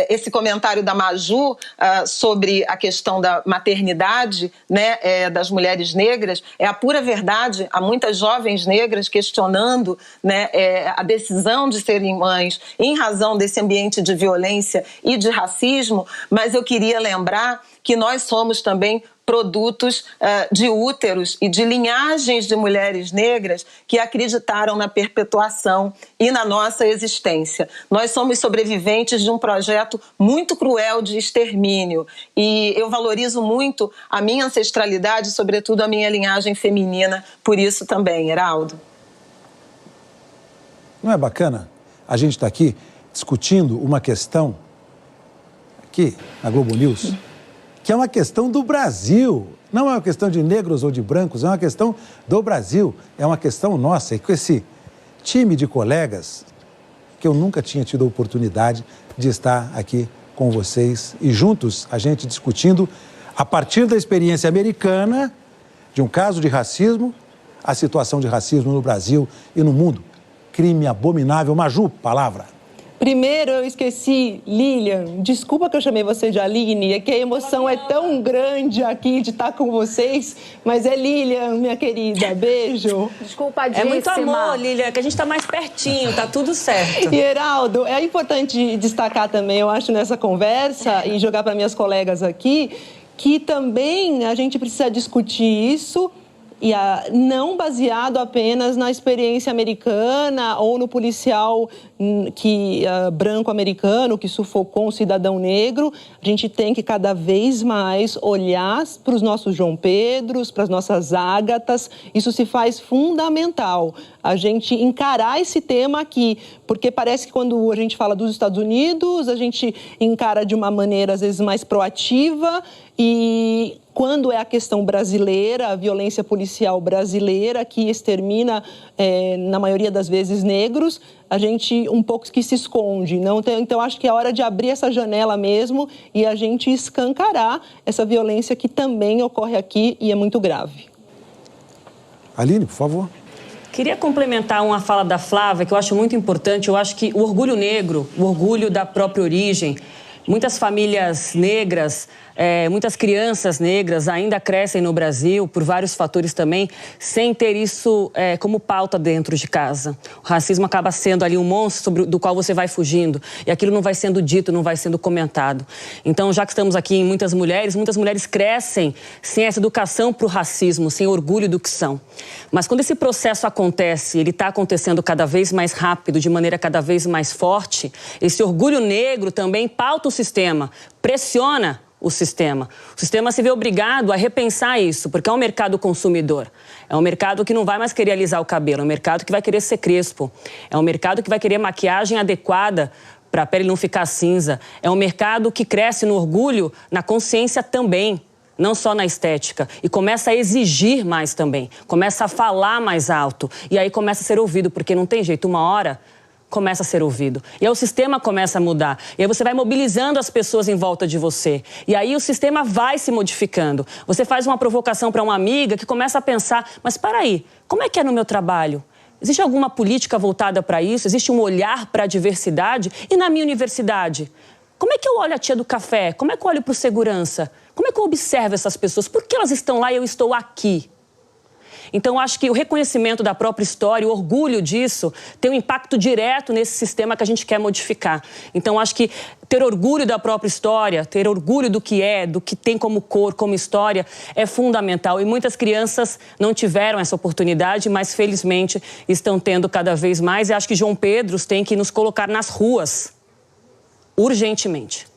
esse comentário da Maju sobre a questão da maternidade, né, das mulheres negras. É a pura verdade, há muitas jovens negras questionando, né, a decisão de serem mães em razão desse ambiente de violência e de racismo, mas eu queria lembrar que nós somos também produtos de úteros e de linhagens de mulheres negras que acreditaram na perpetuação e na nossa existência. Nós somos sobreviventes de um projeto muito cruel de extermínio e eu valorizo muito a minha ancestralidade, sobretudo a minha linhagem feminina, por isso também, Heraldo. Não é bacana a gente estar aqui discutindo uma questão aqui na Globo News, que é uma questão do Brasil, não é uma questão de negros ou de brancos, é uma questão do Brasil, é uma questão nossa. E com esse time de colegas que eu nunca tinha tido a oportunidade de estar aqui com vocês e juntos a gente discutindo, a partir da experiência americana, de um caso de racismo, a situação de racismo no Brasil e no mundo. Crime abominável. Maju, palavra. Primeiro, eu esqueci, Lilian, desculpa que eu chamei você de Aline, é que a emoção é tão grande aqui de estar com vocês, mas é Lilian, minha querida, beijo. Desculpadíssima. É muito amor, Lilian, que a gente está mais pertinho, tá tudo certo. E, Heraldo, é importante destacar também, eu acho, nessa conversa, e jogar para minhas colegas aqui, que também a gente precisa discutir isso, e não baseado apenas na experiência americana ou no policial branco americano que sufocou um cidadão negro. A gente tem que cada vez mais olhar para os nossos João Pedros, para as nossas Ágatas. Isso se faz fundamental, a gente encarar esse tema aqui, porque parece que quando a gente fala dos Estados Unidos, a gente encara de uma maneira às vezes mais proativa, e quando é a questão brasileira, a violência policial brasileira, que extermina, na maioria das vezes, negros, a gente um pouco que se esconde. Não? Então, acho que é hora de abrir essa janela mesmo e a gente escancarar essa violência que também ocorre aqui e é muito grave. Aline, por favor. Queria complementar uma fala da Flávia, que eu acho muito importante. Eu acho que o orgulho negro, o orgulho da própria origem, Muitas famílias negras, muitas crianças negras ainda crescem no Brasil, por vários fatores também, sem ter isso como pauta dentro de casa. O racismo acaba sendo ali um monstro do qual você vai fugindo e aquilo não vai sendo dito, não vai sendo comentado. Então, já que estamos aqui em muitas mulheres crescem sem essa educação para o racismo, sem orgulho do que são. Mas quando esse processo acontece, ele está acontecendo cada vez mais rápido, de maneira cada vez mais forte, esse orgulho negro também pauta o sistema, pressiona o sistema. O sistema se vê obrigado a repensar isso, porque é um mercado consumidor. É um mercado que não vai mais querer alisar o cabelo, é um mercado que vai querer ser crespo. É um mercado que vai querer maquiagem adequada para a pele não ficar cinza. É um mercado que cresce no orgulho, na consciência também, não só na estética. E começa a exigir mais também, começa a falar mais alto. E aí começa a ser ouvido, porque não tem jeito, uma hora começa a ser ouvido. E aí o sistema começa a mudar. E aí você vai mobilizando as pessoas em volta de você. E aí o sistema vai se modificando. Você faz uma provocação para uma amiga que começa a pensar, mas para aí, como é que é no meu trabalho? Existe alguma política voltada para isso? Existe um olhar para a diversidade? E na minha universidade? Como é que eu olho a tia do café? Como é que eu olho para o segurança? Como é que eu observo essas pessoas? Por que elas estão lá e eu estou aqui? Então, acho que o reconhecimento da própria história, o orgulho disso, tem um impacto direto nesse sistema que a gente quer modificar. Então, acho que ter orgulho da própria história, ter orgulho do que é, do que tem como cor, como história, é fundamental. E muitas crianças não tiveram essa oportunidade, mas, felizmente, estão tendo cada vez mais. E acho que João Pedro tem que nos colocar nas ruas, urgentemente.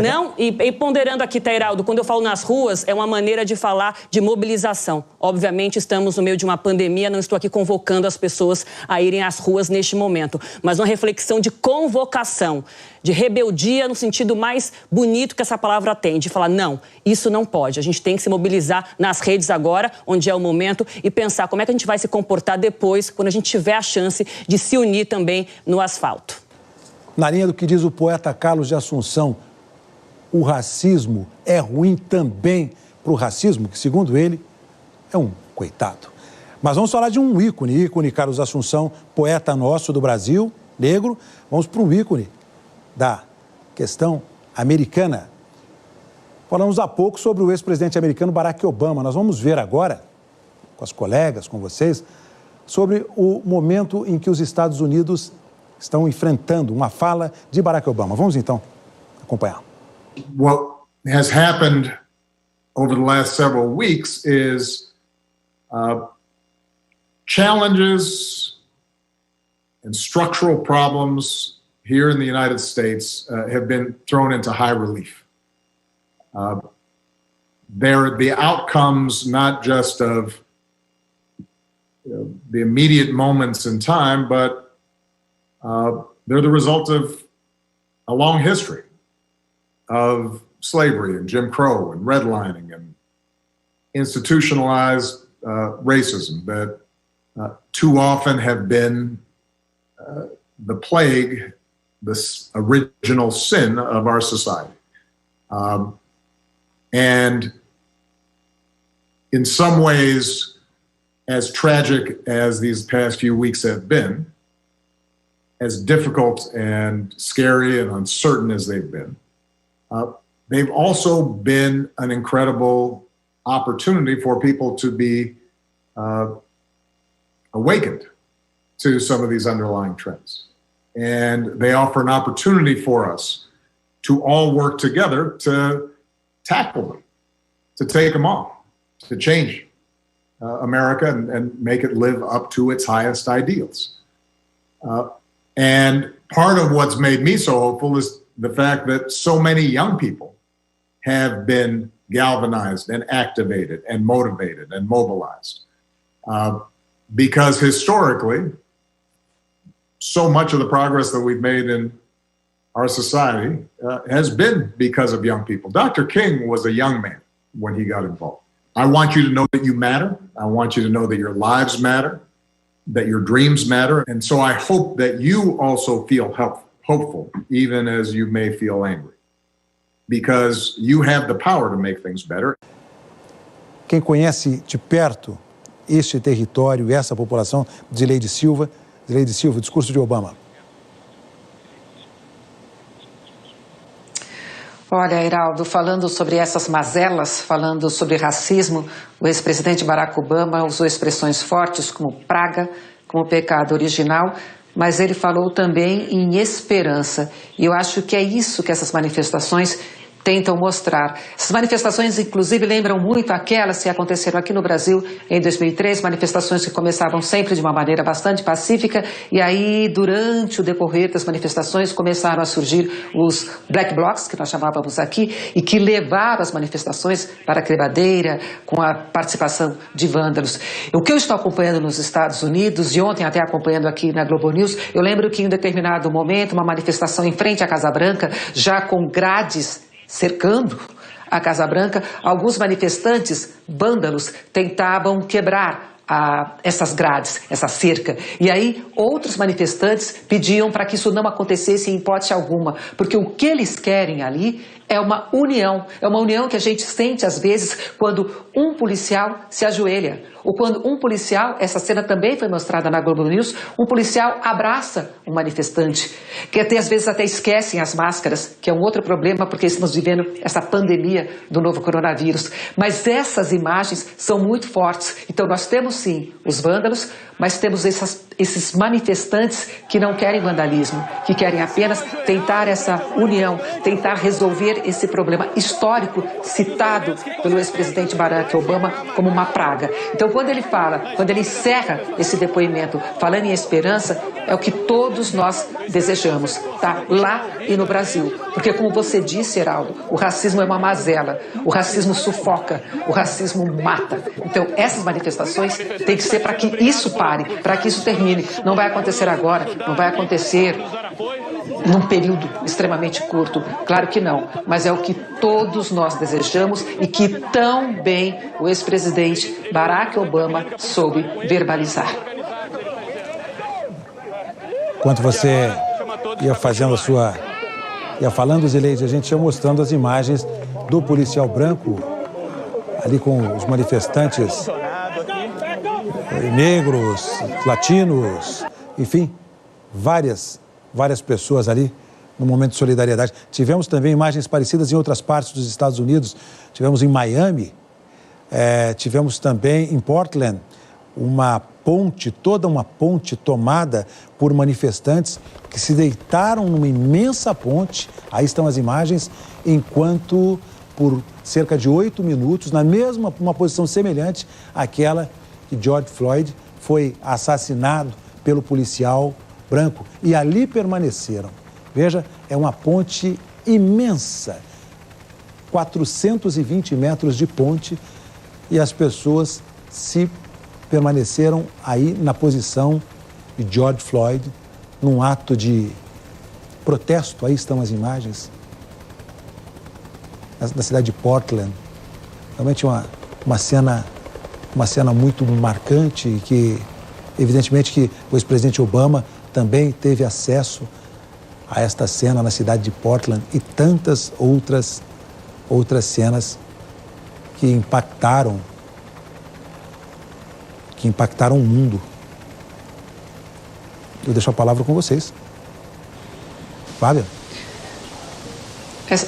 Não, e ponderando aqui, Tairaldo, quando eu falo nas ruas, é uma maneira de falar de mobilização. Obviamente, estamos no meio de uma pandemia, não estou aqui convocando as pessoas a irem às ruas neste momento, mas uma reflexão de convocação, de rebeldia no sentido mais bonito que essa palavra tem, de falar, não, isso não pode. A gente tem que se mobilizar nas redes agora, onde é o momento, e pensar como é que a gente vai se comportar depois, quando a gente tiver a chance de se unir também no asfalto. Na linha do que diz o poeta Carlos de Assunção, o racismo é ruim também para o racismo, que, segundo ele, é um coitado. Mas vamos falar de um ícone, Carlos Assunção, poeta nosso do Brasil, negro. Vamos para um ícone da questão americana. Falamos há pouco sobre o ex-presidente americano Barack Obama. Nós vamos ver agora, com as colegas, com vocês, sobre o momento em que os Estados Unidos estão enfrentando uma fala de Barack Obama. Vamos, então, acompanhar. What has happened over the last several weeks is challenges and structural problems here in the United States have been thrown into high relief. They're the outcomes not just of the immediate moments in time, but they're the result of a long history of slavery and Jim Crow and redlining and institutionalized racism that too often have been the plague, this original sin of our society. And in some ways, as tragic as these past few weeks have been, as difficult and scary and uncertain as they've been, they've also been an incredible opportunity for people to be awakened to some of these underlying trends. And they offer an opportunity for us to all work together to tackle them, to take them on, to change America and make it live up to its highest ideals. And part of what's made me so hopeful is the fact that so many young people have been galvanized and activated and motivated and mobilized. Because historically, so much of the progress that we've made in our society has been because of young people. Dr. King was a young man when he got involved. I want you to know that you matter. I want you to know that your lives matter, that your dreams matter. And so I hope that you also feel hopeful, even as you may feel angry, because you have the power to make things better. Quem conhece de perto este território e essa população, Zileide Silva, discurso de Obama. Olha, Heraldo, falando sobre essas mazelas, falando sobre racismo, o ex-presidente Barack Obama usou expressões fortes como praga, como pecado original, mas ele falou também em esperança. E eu acho que é isso que essas manifestações tentam mostrar. Essas manifestações, inclusive, lembram muito aquelas que aconteceram aqui no Brasil em 2003, manifestações que começavam sempre de uma maneira bastante pacífica, e aí, durante o decorrer das manifestações, começaram a surgir os black blocs, que nós chamávamos aqui, e que levaram as manifestações para a quebradeira, com a participação de vândalos. O que eu estou acompanhando nos Estados Unidos, e ontem até acompanhando aqui na Globo News, eu lembro que em um determinado momento, uma manifestação em frente à Casa Branca, já com grades cercando a Casa Branca, alguns manifestantes, vândalos, tentavam quebrar essas grades, essa cerca. E aí outros manifestantes pediam para que isso não acontecesse em hipótese alguma, porque o que eles querem ali é uma união que a gente sente às vezes quando um policial se ajoelha, ou quando um policial, essa cena também foi mostrada na Globo News, um policial abraça um manifestante, que até, às vezes até esquecem as máscaras, que é um outro problema porque estamos vivendo essa pandemia do novo coronavírus. Mas essas imagens são muito fortes. Então nós temos sim os vândalos, mas temos esses manifestantes que não querem vandalismo, que querem apenas tentar essa união, tentar resolver esse problema histórico citado pelo ex-presidente Barack Obama como uma praga. Então, quando ele encerra esse depoimento falando em esperança, é o que todos nós desejamos, tá? Lá e no Brasil. Porque, como você disse, Heraldo, o racismo é uma mazela, o racismo sufoca, o racismo mata. Então, essas manifestações têm que ser para que isso pare, para que isso termine. Não vai acontecer agora, não vai acontecer num período extremamente curto, claro que não, mas é o que todos nós desejamos e que tão bem o ex-presidente Barack Obama soube verbalizar. Enquanto você ia fazendo ia falando, Zileide, a gente ia mostrando as imagens do policial branco ali com os manifestantes negros, latinos, enfim, várias pessoas ali no momento de solidariedade. Tivemos também imagens parecidas em outras partes dos Estados Unidos. Tivemos em Miami, tivemos também em Portland, toda uma ponte tomada por manifestantes que se deitaram numa imensa ponte. Aí estão as imagens, enquanto por cerca de 8 minutos, uma posição semelhante àquela que George Floyd foi assassinado pelo policial branco, e ali permaneceram. Veja, é uma ponte imensa, 420 metros de ponte, e as pessoas permaneceram aí na posição de George Floyd, num ato de protesto. Aí estão as imagens da cidade de Portland. Realmente uma cena muito marcante, que evidentemente que o ex-presidente Obama também teve acesso a esta cena na cidade de Portland e tantas outras cenas que impactaram o mundo. Eu deixo a palavra com vocês. Fábia.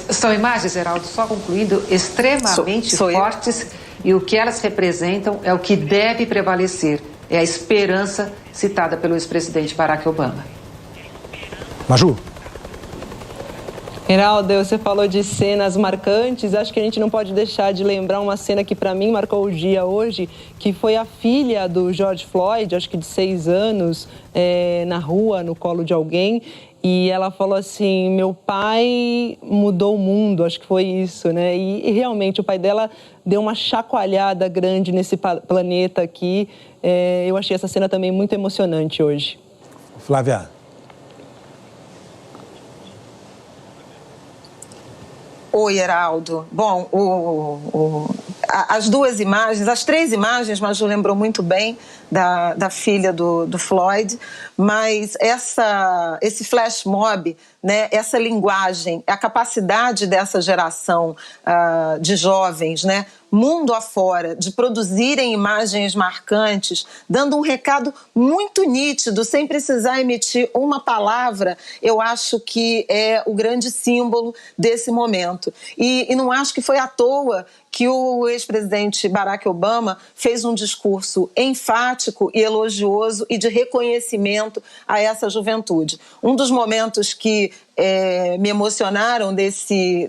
São imagens, Heraldo, só concluindo, extremamente fortes, e o que elas representam é o que deve prevalecer, é a esperança citada pelo ex-presidente Barack Obama. Maju. Heraldo, você falou de cenas marcantes, acho que a gente não pode deixar de lembrar uma cena que para mim marcou o dia hoje, que foi a filha do George Floyd, acho que de 6 anos, na rua, no colo de alguém, e ela falou assim: meu pai mudou o mundo, acho que foi isso, né? E realmente o pai dela deu uma chacoalhada grande nesse planeta aqui. Eu achei essa cena também muito emocionante hoje. Flávia. Oi, Heraldo. Bom, as 3 imagens, Maju lembrou muito bem, da filha do Floyd, mas esse flash mob, né, essa linguagem, a capacidade dessa geração de jovens, né, mundo afora, de produzirem imagens marcantes, dando um recado muito nítido, sem precisar emitir uma palavra, eu acho que é o grande símbolo desse momento. E não acho que foi à toa que o ex-presidente Barack Obama fez um discurso enfático e elogioso e de reconhecimento a essa juventude. Um dos momentos que me emocionaram desse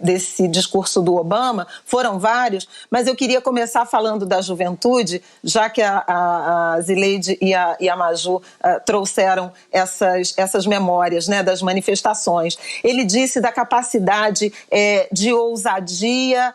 discurso do Obama foram vários, mas eu queria começar falando da juventude, já que a Zileide e a Maju trouxeram essas memórias, né, das manifestações. Ele disse da capacidade de ousadia,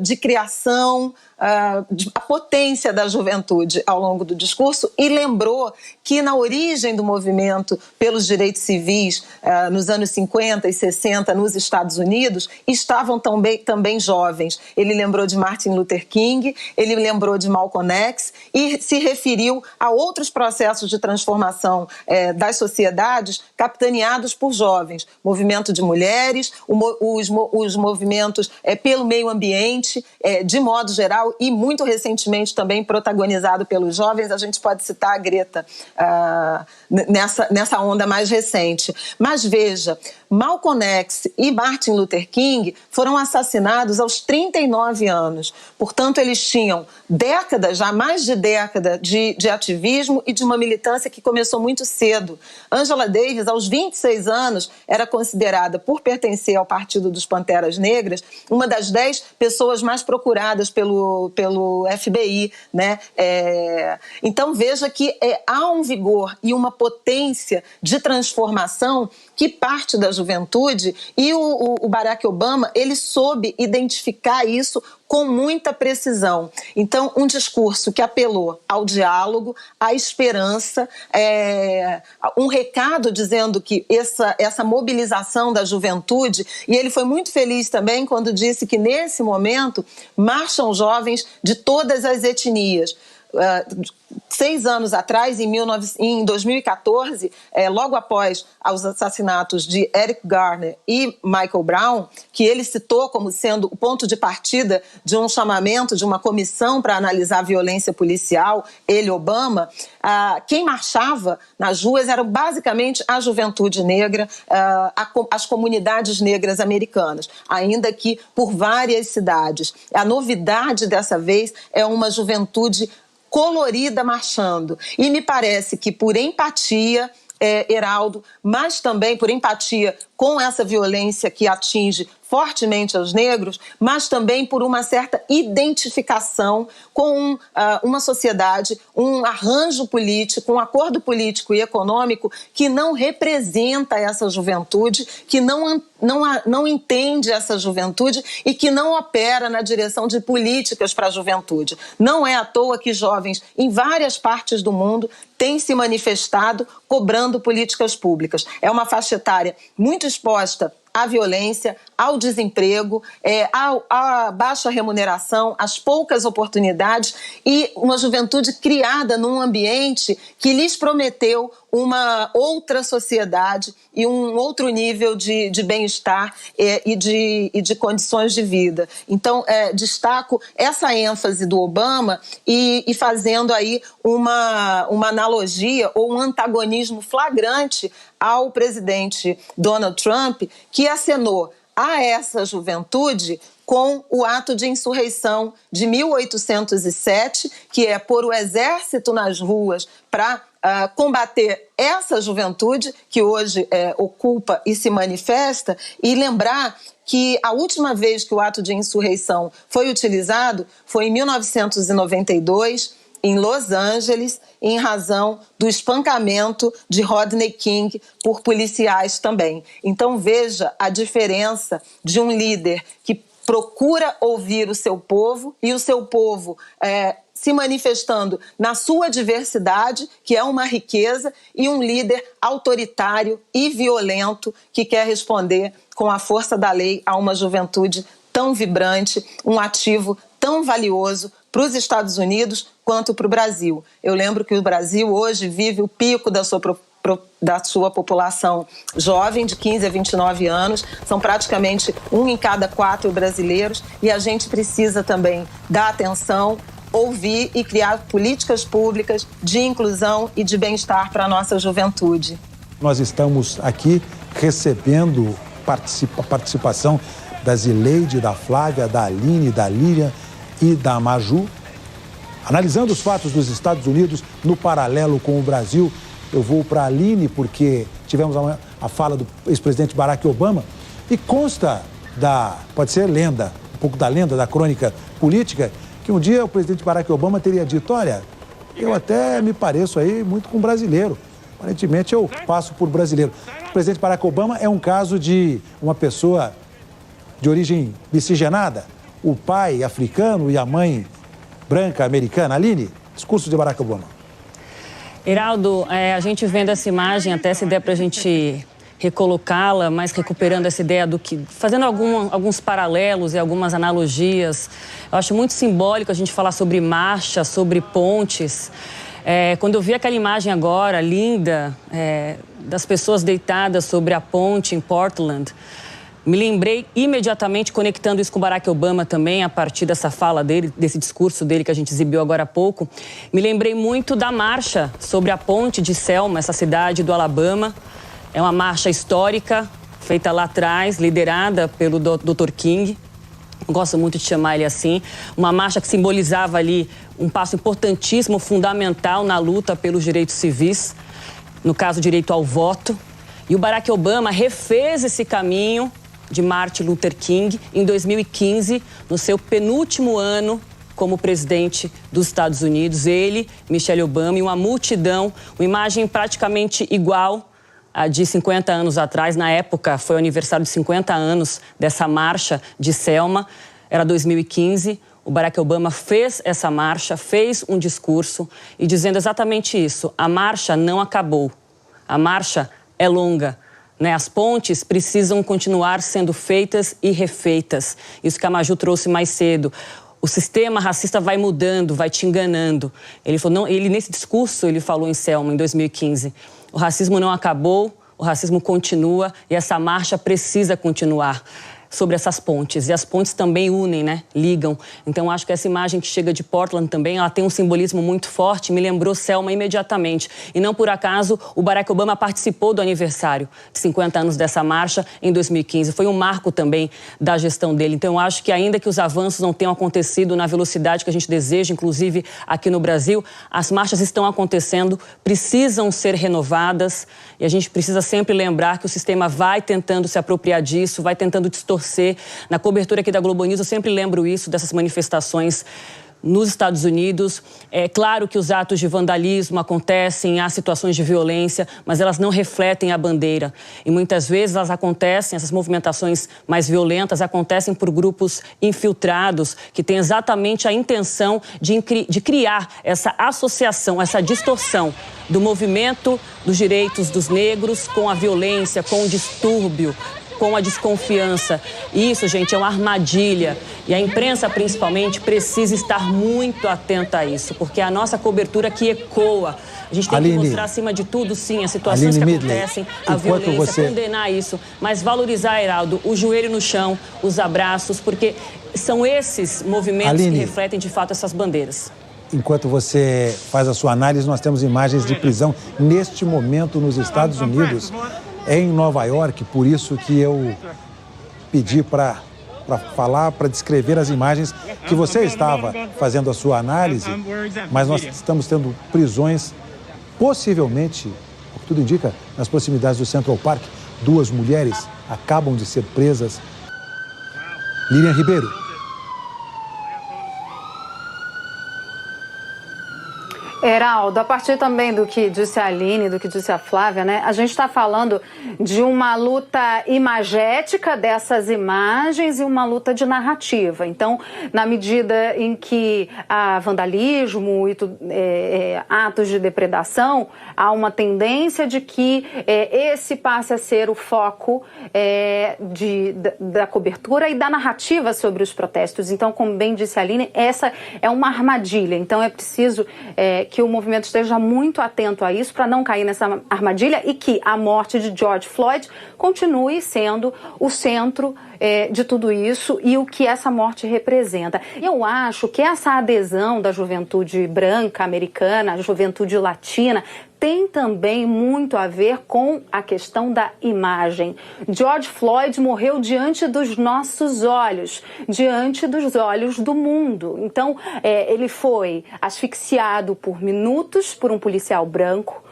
de criação, a potência da juventude ao longo do discurso, e lembrou que na origem do movimento pelos direitos civis, nos anos 50 e 60 nos Estados Unidos, estavam também jovens. Ele lembrou de Martin Luther King, ele lembrou de Malcolm X e se referiu a outros processos de transformação das sociedades capitaneados por jovens, movimento de mulheres, os movimentos pelo meio ambiente, de modo geral, e muito recentemente também protagonizado pelos jovens. A gente pode citar a Greta nessa onda mais recente. Mas veja, Malcolm X e Martin Luther King foram assassinados aos 39 anos. Portanto, eles tinham décadas, já mais de década de ativismo e de uma militância que começou muito cedo. Angela Davis, aos 26 anos, era considerada, por pertencer ao Partido dos Panteras Negras, uma das 10 pessoas mais procuradas pelo FBI, né? Então, veja que há um vigor e uma potência de transformação que parte da juventude, e o Barack Obama, ele soube identificar isso com muita precisão. Então, um discurso que apelou ao diálogo, à esperança, um recado dizendo que essa mobilização da juventude, e ele foi muito feliz também quando disse que nesse momento marcham jovens de todas as etnias. 6 anos atrás, em 2014, logo após os assassinatos de Eric Garner e Michael Brown, que ele citou como sendo o ponto de partida de um chamamento de uma comissão para analisar a violência policial, ele, Obama, quem marchava nas ruas era basicamente a juventude negra, as comunidades negras americanas, ainda que por várias cidades. A novidade dessa vez é uma juventude colorida marchando. E me parece que por empatia, Heraldo, mas também por empatia com essa violência que atinge fortemente aos negros, mas também por uma certa identificação com uma sociedade, um arranjo político, um acordo político e econômico que não representa essa juventude, que não entende essa juventude e que não opera na direção de políticas para a juventude. Não é à toa que jovens em várias partes do mundo têm se manifestado cobrando políticas públicas. É uma faixa etária muito exposta à violência, ao desemprego, à baixa remuneração, às poucas oportunidades, e uma juventude criada num ambiente que lhes prometeu uma outra sociedade e um outro nível de bem-estar e de condições de vida. Então, destaco essa ênfase do Obama e fazendo aí uma analogia ou um antagonismo flagrante ao presidente Donald Trump, que acenou a essa juventude com o ato de insurreição de 1807, que é pôr o exército nas ruas para combater essa juventude que hoje ocupa e se manifesta, e lembrar que a última vez que o ato de insurreição foi utilizado foi em 1992, em Los Angeles, em razão do espancamento de Rodney King por policiais também. Então veja a diferença de um líder que procura ouvir o seu povo, e o seu povo se manifestando na sua diversidade, que é uma riqueza, e um líder autoritário e violento que quer responder com a força da lei a uma juventude tão vibrante, um ativo tão valioso para os Estados Unidos quanto para o Brasil. Eu lembro que o Brasil hoje vive o pico da sua população jovem, de 15 a 29 anos, são praticamente 1 em cada 4 brasileiros, e a gente precisa também dar atenção, ouvir e criar políticas públicas de inclusão e de bem-estar para a nossa juventude. Nós estamos aqui recebendo participação da Zileide, da Flávia, da Aline, da Lília e da Maju, analisando os fatos dos Estados Unidos no paralelo com o Brasil. Eu vou para a Aline porque tivemos a fala do ex-presidente Barack Obama e consta pode ser lenda, um pouco da lenda, da crônica política, que um dia o presidente Barack Obama teria dito: olha, eu até me pareço aí muito com um brasileiro. Aparentemente eu passo por brasileiro. O presidente Barack Obama é um caso de uma pessoa de origem miscigenada, o pai africano e a mãe branca americana. Aline, discurso de Barack Obama. Heraldo, a gente vendo essa imagem, até se der para a gente recolocá-la, mas recuperando essa ideia do que... fazendo alguns paralelos e algumas analogias. Eu acho muito simbólico a gente falar sobre marcha, sobre pontes. Quando eu vi aquela imagem agora, linda, das pessoas deitadas sobre a ponte em Portland, me lembrei imediatamente, conectando isso com Barack Obama também, a partir dessa fala dele, desse discurso dele que a gente exibiu agora há pouco, me lembrei muito da marcha sobre a ponte de Selma, essa cidade do Alabama. É uma marcha histórica, feita lá atrás, liderada pelo Dr. King. Gosto muito de chamar ele assim. Uma marcha que simbolizava ali um passo importantíssimo, fundamental na luta pelos direitos civis, no caso, direito ao voto. E o Barack Obama refez esse caminho de Martin Luther King em 2015, no seu penúltimo ano como presidente dos Estados Unidos. Ele, Michelle Obama e uma multidão, uma imagem praticamente igual a de 50 anos atrás. Na época, foi o aniversário de 50 anos dessa marcha de Selma, era 2015. O Barack Obama fez essa marcha, fez um discurso e dizendo exatamente isso: a marcha não acabou, a marcha é longa. As pontes precisam continuar sendo feitas e refeitas. Isso que a Maju trouxe mais cedo. O sistema racista vai mudando, vai te enganando. Ele falou, nesse discurso, ele falou em Selma, em 2015. O racismo não acabou, o racismo continua e essa marcha precisa continuar sobre essas pontes. E as pontes também unem, ligam. Então, acho que essa imagem que chega de Portland também, ela tem um simbolismo muito forte, me lembrou Selma imediatamente. E não por acaso, o Barack Obama participou do aniversário de 50 anos dessa marcha em 2015. Foi um marco também da gestão dele. Então, eu acho que ainda que os avanços não tenham acontecido na velocidade que a gente deseja, inclusive aqui no Brasil, as marchas estão acontecendo, precisam ser renovadas e a gente precisa sempre lembrar que o sistema vai tentando se apropriar disso, vai tentando distorcer. Na cobertura aqui da Globo News, eu sempre lembro isso, dessas manifestações nos Estados Unidos. É claro que os atos de vandalismo acontecem, há situações de violência, mas elas não refletem a bandeira. E muitas vezes elas acontecem, essas movimentações mais violentas acontecem por grupos infiltrados que têm exatamente a intenção de criar essa associação, essa distorção do movimento dos direitos dos negros com a violência, com o distúrbio, com a desconfiança. Isso, gente, é uma armadilha. E a imprensa, principalmente, precisa estar muito atenta a isso, porque é a nossa cobertura que ecoa. A gente tem que mostrar, acima de tudo, sim, as situações que acontecem, a violência, condenar isso, mas valorizar, Heraldo, o joelho no chão, os abraços, porque são esses movimentos que refletem, de fato, essas bandeiras. Enquanto você faz a sua análise, nós temos imagens de prisão neste momento nos Estados Unidos, em Nova York, por isso que eu pedi para falar, para descrever as imagens que você estava fazendo a sua análise, mas nós estamos tendo prisões, possivelmente, o que tudo indica, nas proximidades do Central Park. 2 mulheres acabam de ser presas. Lilian Ribeiro. Heraldo, a partir também do que disse a Aline, do que disse a Flávia, né? A gente está falando de uma luta imagética dessas imagens e uma luta de narrativa. Então, na medida em que há vandalismo e atos de depredação, há uma tendência de que esse passe a ser o foco da cobertura e da narrativa sobre os protestos. Então, como bem disse a Aline, essa é uma armadilha. Então, é preciso que o movimento esteja muito atento a isso para não cair nessa armadilha e que a morte de George Floyd continue sendo o centro de tudo isso e o que essa morte representa. Eu acho que essa adesão da juventude branca americana, a juventude latina, tem também muito a ver com a questão da imagem. George Floyd morreu diante dos nossos olhos, diante dos olhos do mundo. Então, ele foi asfixiado por minutos por um policial branco,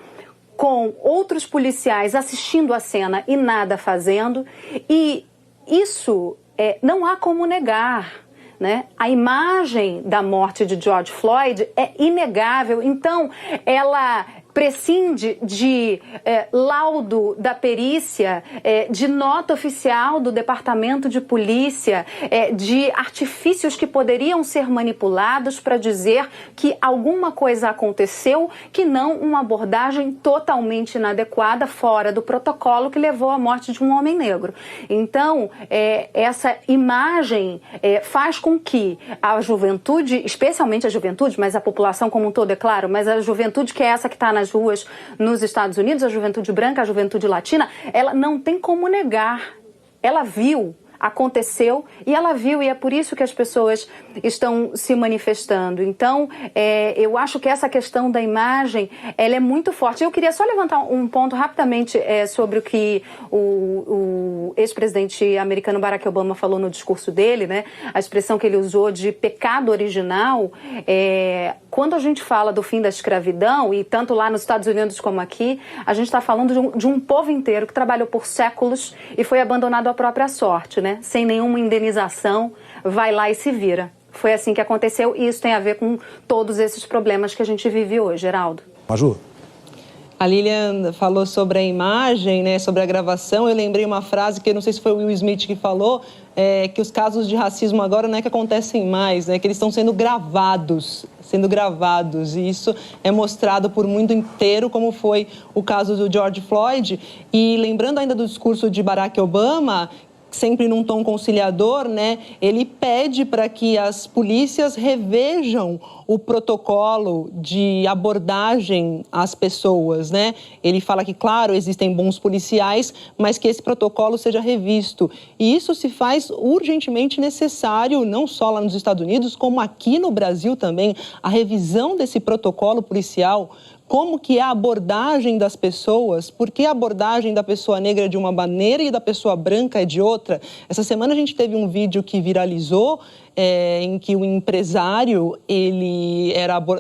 com outros policiais assistindo a cena e nada fazendo, e isso não há como negar, né? A imagem da morte de George Floyd é inegável, então ela prescinde de laudo da perícia, de nota oficial do Departamento de Polícia, de artifícios que poderiam ser manipulados para dizer que alguma coisa aconteceu, que não uma abordagem totalmente inadequada, fora do protocolo que levou à morte de um homem negro. Então, essa imagem faz com que a juventude, especialmente a juventude, mas a população como um todo, é claro, mas a juventude que é essa que está nas ruas nos Estados Unidos, a juventude branca, a juventude latina, ela não tem como negar. Ela viu, aconteceu e ela viu, e é por isso que as pessoas estão se manifestando. Então, eu acho que essa questão da imagem, ela é muito forte. Eu queria só levantar um ponto rapidamente sobre o que o ex-presidente americano Barack Obama falou no discurso dele, né? A expressão que ele usou de pecado original. Quando a gente fala do fim da escravidão, e tanto lá nos Estados Unidos como aqui, a gente está falando de um povo inteiro que trabalhou por séculos e foi abandonado à própria sorte, né? Sem nenhuma indenização, vai lá e se vira. Foi assim que aconteceu e isso tem a ver com todos esses problemas que a gente vive hoje, Geraldo. Maju. A Lilian falou sobre a imagem, né, sobre a gravação. Eu lembrei uma frase que eu não sei se foi o Will Smith que falou, que os casos de racismo agora não é que acontecem mais, né, que eles estão sendo gravados, e isso é mostrado por mundo inteiro, como foi o caso do George Floyd. E lembrando ainda do discurso de Barack Obama, sempre num tom conciliador, né? Ele pede para que as polícias revejam o protocolo de abordagem às pessoas, né? Ele fala que, claro, existem bons policiais, mas que esse protocolo seja revisto. E isso se faz urgentemente necessário, não só lá nos Estados Unidos, como aqui no Brasil também, a revisão desse protocolo policial. Como que é a abordagem das pessoas, por que a abordagem da pessoa negra é de uma maneira e da pessoa branca é de outra. Essa semana a gente teve um vídeo que viralizou, em que o empresário,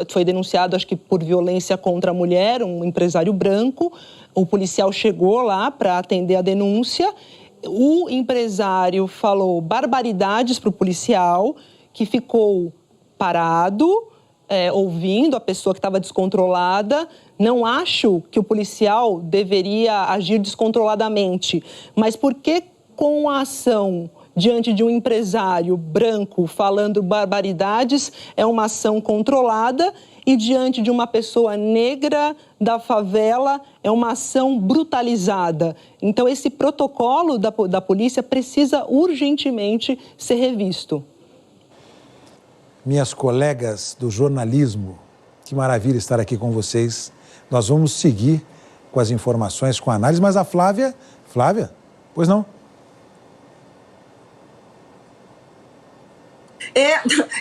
foi denunciado, acho que por violência contra a mulher, um empresário branco. O policial chegou lá para atender a denúncia, o empresário falou barbaridades para o policial, que ficou parado, ouvindo a pessoa que estava descontrolada. Não acho que o policial deveria agir descontroladamente, mas por que com a ação diante de um empresário branco falando barbaridades é uma ação controlada e diante de uma pessoa negra da favela é uma ação brutalizada? Então esse protocolo da polícia precisa urgentemente ser revisto. Minhas colegas do jornalismo, que maravilha estar aqui com vocês. Nós vamos seguir com as informações, com a análise, mas a Flávia, pois não?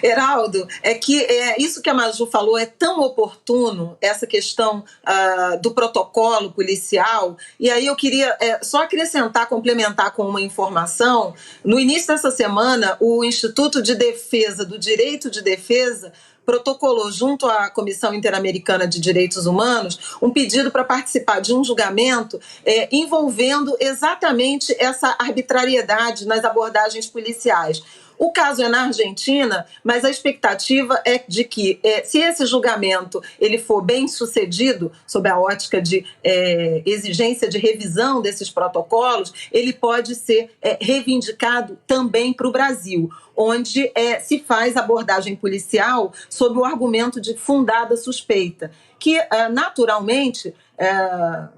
Heraldo, é que isso que a Maju falou é tão oportuno, essa questão do protocolo policial, e aí eu queria só acrescentar, complementar com uma informação. No início dessa semana, o Instituto de Defesa do Direito de Defesa protocolou junto à Comissão Interamericana de Direitos Humanos um pedido para participar de um julgamento envolvendo exatamente essa arbitrariedade nas abordagens policiais. O caso é na Argentina, mas a expectativa é de que, se esse julgamento ele for bem sucedido, sob a ótica de exigência de revisão desses protocolos, ele pode ser reivindicado também para o Brasil, onde se faz abordagem policial sob o argumento de fundada suspeita, que naturalmente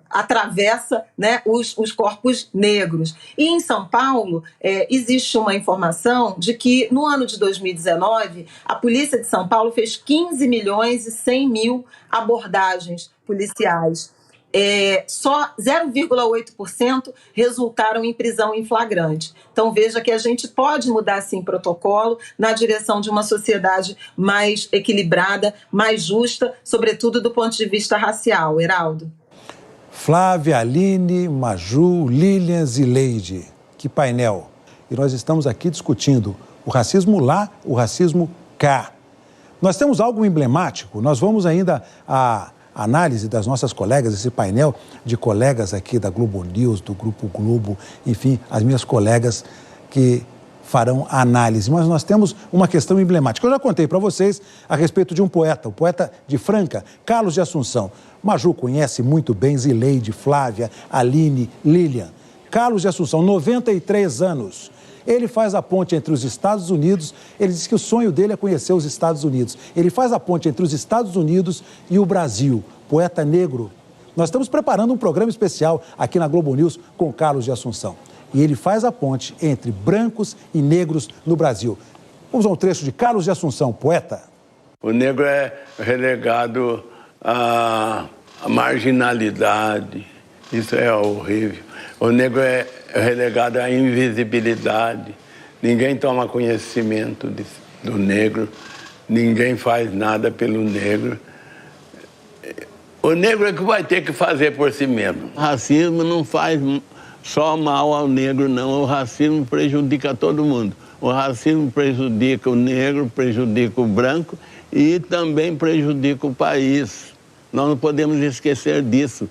atravessa, né, os corpos negros. E em São Paulo existe uma informação de que no ano de 2019 a Polícia de São Paulo fez 15 milhões e 100 mil abordagens policiais. Só 0,8% resultaram em prisão em flagrante. Então veja que a gente pode mudar sim protocolo na direção de uma sociedade mais equilibrada, mais justa, sobretudo do ponto de vista racial. Heraldo. Flávia, Aline, Maju, Lilian e Leide. Que painel. E nós estamos aqui discutindo o racismo lá, o racismo cá. Nós temos algo emblemático, nós vamos ainda a análise das nossas colegas, esse painel de colegas aqui da Globo News, do Grupo Globo, enfim, as minhas colegas que farão a análise. Mas nós temos uma questão emblemática. Eu já contei para vocês a respeito de um poeta, o poeta de Franca, Carlos de Assunção. Maju conhece muito bem Zileide, Flávia, Aline, Lilian. Carlos de Assunção, 93 anos. Ele faz a ponte entre os Estados Unidos, ele diz que o sonho dele é conhecer os Estados Unidos. Ele faz a ponte entre os Estados Unidos e o Brasil. Poeta negro. Nós estamos preparando um programa especial aqui na Globo News com Carlos de Assunção. E ele faz a ponte entre brancos e negros no Brasil. Vamos a um trecho de Carlos de Assunção, poeta. O negro é relegado à marginalidade. Isso é horrível. O negro é relegado à invisibilidade. Ninguém toma conhecimento do negro, ninguém faz nada pelo negro. O negro é que vai ter que fazer por si mesmo. O racismo não faz só mal ao negro, não. O racismo prejudica todo mundo. O racismo prejudica o negro, prejudica o branco e também prejudica o país. Nós não podemos esquecer disso.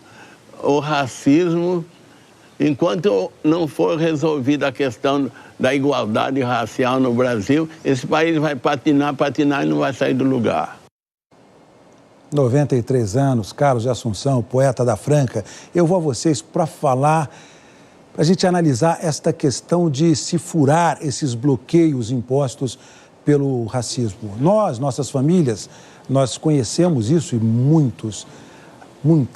O racismo, enquanto não for resolvida a questão da igualdade racial no Brasil, esse país vai patinar e não vai sair do lugar. 93 anos, Carlos de Assunção, poeta da Franca. Eu vou a vocês para falar, para a gente analisar esta questão de se furar esses bloqueios impostos pelo racismo. Nossas famílias, nós conhecemos isso e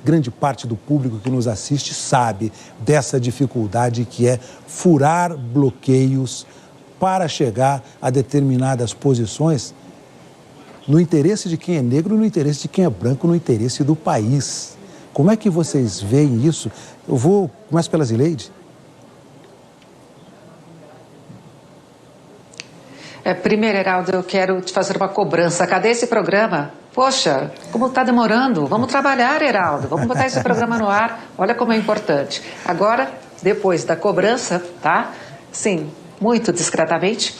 grande parte do público que nos assiste sabe dessa dificuldade que é furar bloqueios para chegar a determinadas posições no interesse de quem é negro, no interesse de quem é branco, no interesse do país. Como é que vocês veem isso? Eu começo pela Zileide. Primeiro, Heraldo, eu quero te fazer uma cobrança. Cadê esse programa? Poxa, como está demorando? Vamos trabalhar, Heraldo. Vamos botar esse programa no ar. Olha como é importante. Agora, depois da cobrança, tá? Sim, muito discretamente,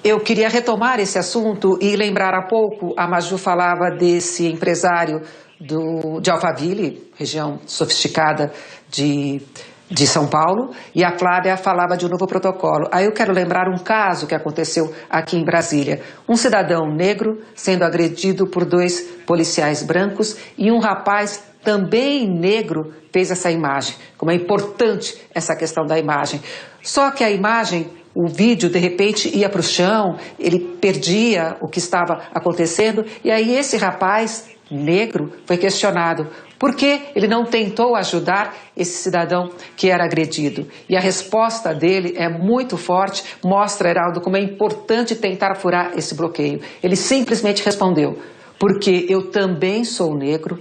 eu queria retomar esse assunto e lembrar há pouco, a Maju falava desse empresário de Alphaville, região sofisticada de São Paulo, e a Flávia falava de um novo protocolo. Aí eu quero lembrar um caso que aconteceu aqui em Brasília. Um cidadão negro sendo agredido por 2 policiais brancos e um rapaz também negro fez essa imagem. Como é importante essa questão da imagem. Só que a imagem, o vídeo, de repente, ia para o chão, ele perdia o que estava acontecendo, e aí esse rapaz negro foi questionado. Por que ele não tentou ajudar esse cidadão que era agredido? E a resposta dele é muito forte, mostra, Heraldo, como é importante tentar furar esse bloqueio. Ele simplesmente respondeu: porque eu também sou negro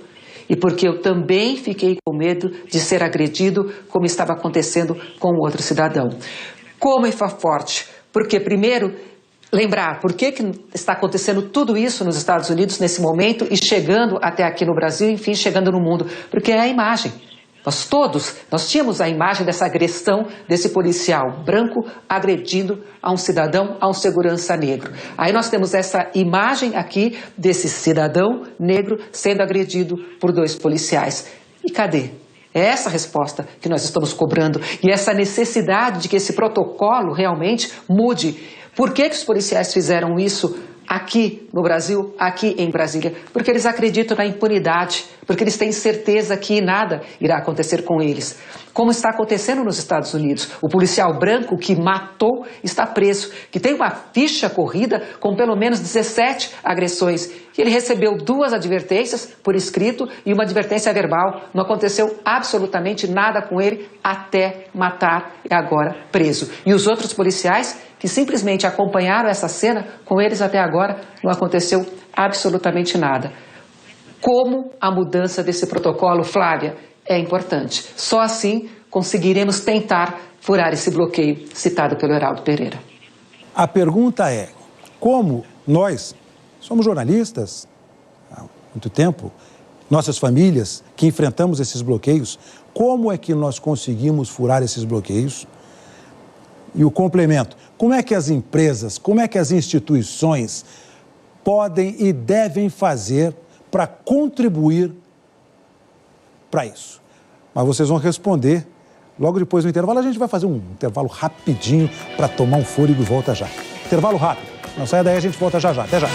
e porque eu também fiquei com medo de ser agredido, como estava acontecendo com o outro cidadão. Como foi forte? Porque, primeiro, lembrar por que está acontecendo tudo isso nos Estados Unidos nesse momento e chegando até aqui no Brasil, enfim, chegando no mundo. Porque é a imagem. Nós tínhamos a imagem dessa agressão desse policial branco agredindo a um cidadão, a um segurança negro. Aí nós temos essa imagem aqui desse cidadão negro sendo agredido por 2 policiais. E cadê? É essa resposta que nós estamos cobrando e essa necessidade de que esse protocolo realmente mude. Por que os policiais fizeram isso aqui no Brasil, aqui em Brasília? Porque eles acreditam na impunidade, porque eles têm certeza que nada irá acontecer com eles. Como está acontecendo nos Estados Unidos. O policial branco que matou está preso, que tem uma ficha corrida com pelo menos 17 agressões. E ele recebeu 2 advertências por escrito e uma advertência verbal. Não aconteceu absolutamente nada com ele até matar e agora preso. E os outros policiais que simplesmente acompanharam essa cena, com eles até agora não aconteceu absolutamente nada. Como a mudança desse protocolo, Flávia, é importante. Só assim conseguiremos tentar furar esse bloqueio citado pelo Heraldo Pereira. A pergunta é, como nós somos jornalistas há muito tempo, nossas famílias que enfrentamos esses bloqueios, como é que nós conseguimos furar esses bloqueios? E o complemento, como é que as empresas, como é que as instituições podem e devem fazer para contribuir para isso? Mas vocês vão responder logo depois do intervalo. A gente vai fazer um intervalo rapidinho para tomar um fôlego e volta já. Intervalo rápido. Não saia daí, a gente volta já já. Até já.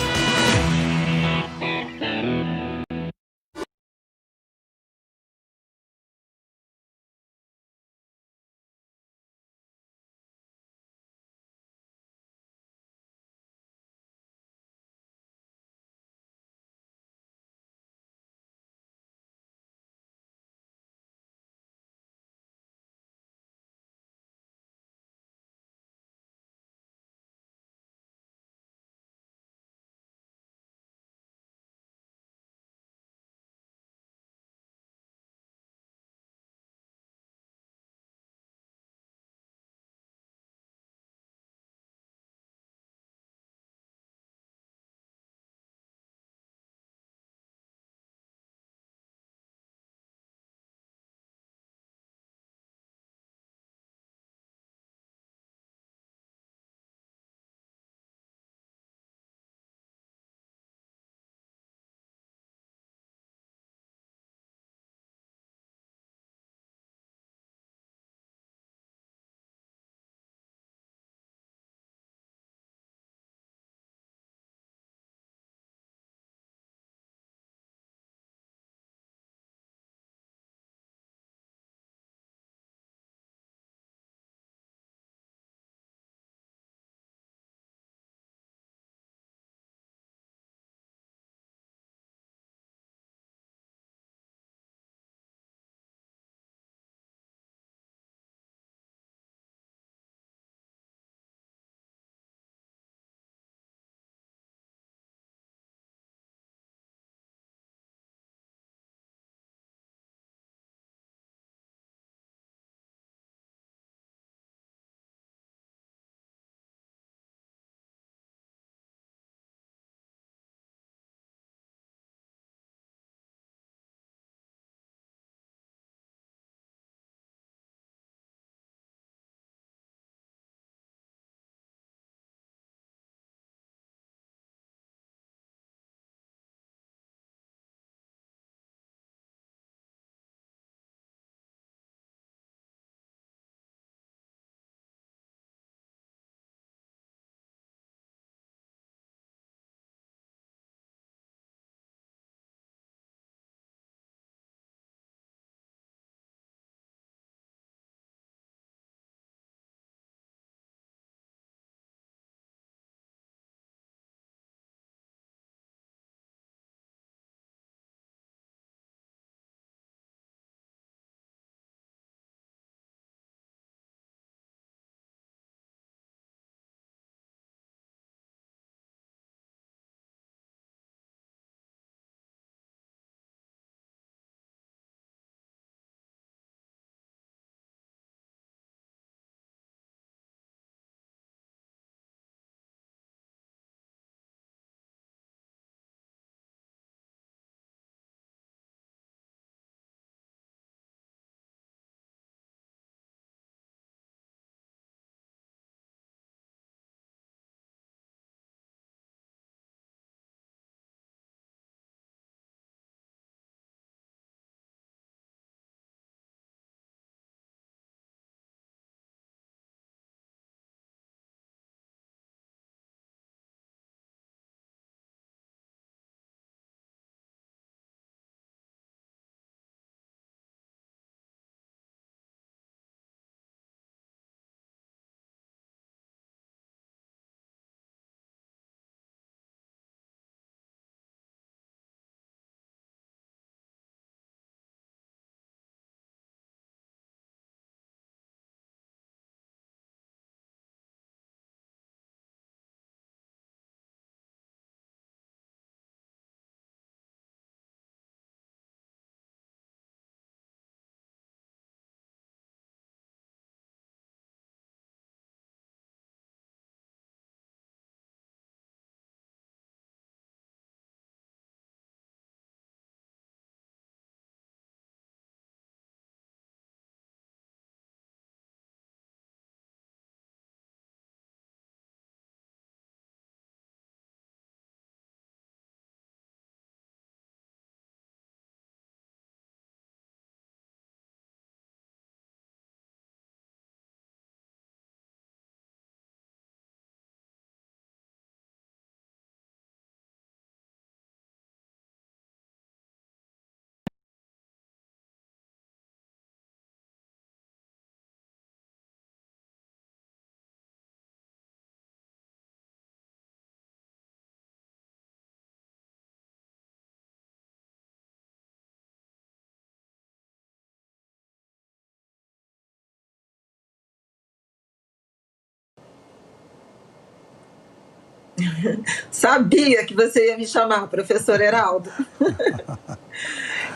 Sabia que você ia me chamar, professor Heraldo.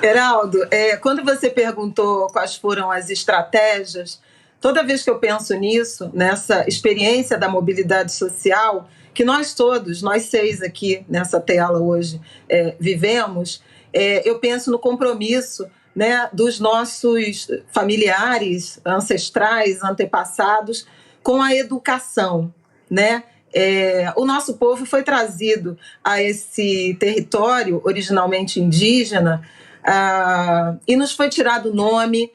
Heraldo, quando você perguntou quais foram as estratégias, toda vez que eu penso nisso, nessa experiência da mobilidade social, que nós todos, nós 6 aqui nessa tela hoje, vivemos, eu penso no compromisso, né, dos nossos familiares, ancestrais, antepassados, com a educação, né? O nosso povo foi trazido a esse território originalmente indígena e nos foi tirado nome,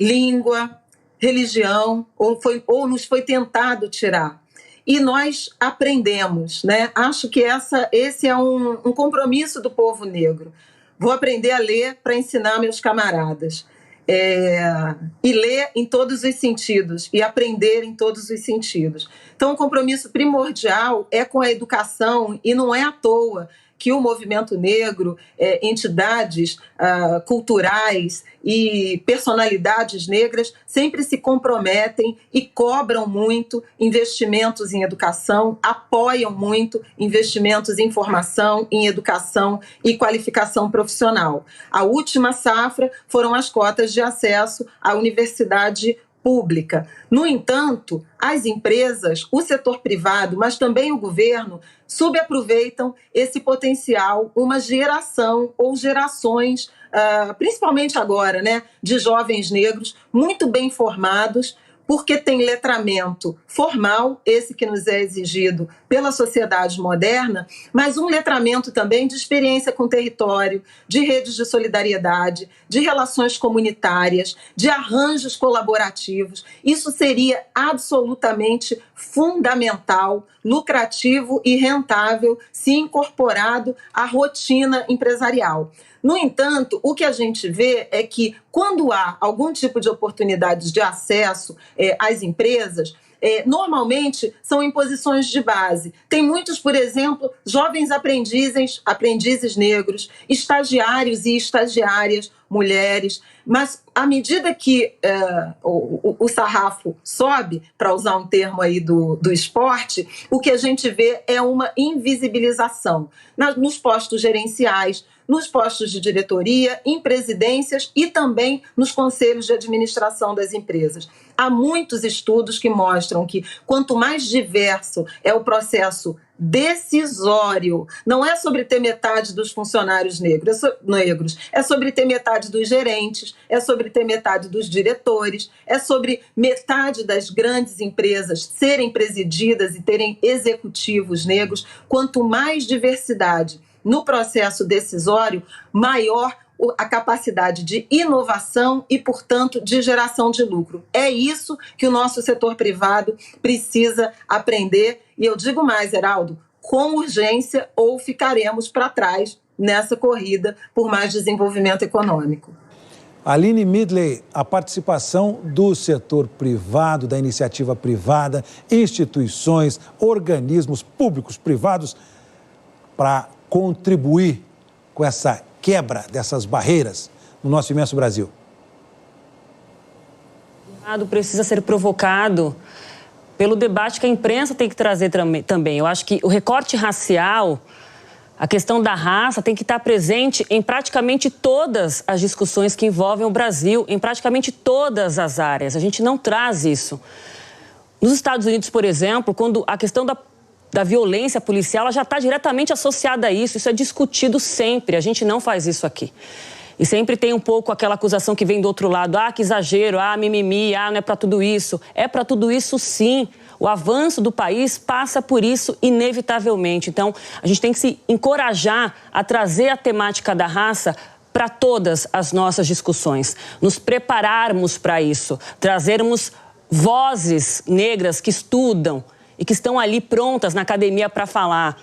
língua, religião, ou nos foi tentado tirar. E nós aprendemos, né? Acho que esse é um compromisso do povo negro. Vou aprender a ler para ensinar meus camaradas. E ler em todos os sentidos, e aprender em todos os sentidos. Então, o compromisso primordial é com a educação, e não é à toa que o movimento negro, entidades culturais e personalidades negras sempre se comprometem e cobram muito investimentos em educação, apoiam muito investimentos em formação, em educação e qualificação profissional. A última safra foram as cotas de acesso à universidade pública. No entanto, as empresas, o setor privado, mas também o governo, subaproveitam esse potencial, uma geração ou gerações, principalmente agora, né, de jovens negros muito bem formados, porque tem letramento formal, esse que nos é exigido pela sociedade moderna, mas um letramento também de experiência com o território, de redes de solidariedade, de relações comunitárias, de arranjos colaborativos. Isso seria absolutamente fundamental, lucrativo e rentável se incorporado à rotina empresarial. No entanto, o que a gente vê é que quando há algum tipo de oportunidades de acesso às empresas, normalmente são em posições de base. Tem muitos, por exemplo, jovens aprendizes negros, estagiários e estagiárias, mulheres, mas à medida que o sarrafo sobe, para usar um termo aí do esporte, o que a gente vê é uma invisibilização nos postos gerenciais, nos postos de diretoria, em presidências e também nos conselhos de administração das empresas. Há muitos estudos que mostram que quanto mais diverso é o processo decisório, não é sobre ter metade dos funcionários negros, é sobre ter metade dos gerentes, é sobre ter metade dos diretores, é sobre metade das grandes empresas serem presididas e terem executivos negros. Quanto mais diversidade no processo decisório, maior a capacidade de inovação e, portanto, de geração de lucro. É isso que o nosso setor privado precisa aprender. E eu digo mais, Heraldo, com urgência, ou ficaremos para trás nessa corrida por mais desenvolvimento econômico. Aline Midley, a participação do setor privado, da iniciativa privada, instituições, organismos públicos, privados, para contribuir com essa quebra dessas barreiras no nosso imenso Brasil? Precisa ser provocado pelo debate que a imprensa tem que trazer também. Eu acho que o recorte racial, a questão da raça, tem que estar presente em praticamente todas as discussões que envolvem o Brasil, em praticamente todas as áreas. A gente não traz isso. Nos Estados Unidos, por exemplo, quando a questão da violência policial, ela já está diretamente associada a isso. Isso é discutido sempre. A gente não faz isso aqui. E sempre tem um pouco aquela acusação que vem do outro lado. Que exagero, mimimi, não é para tudo isso. É para tudo isso, sim. O avanço do país passa por isso, inevitavelmente. Então, a gente tem que se encorajar a trazer a temática da raça para todas as nossas discussões. Nos prepararmos para isso. Trazermos vozes negras que estudam e que estão ali prontas na academia para falar.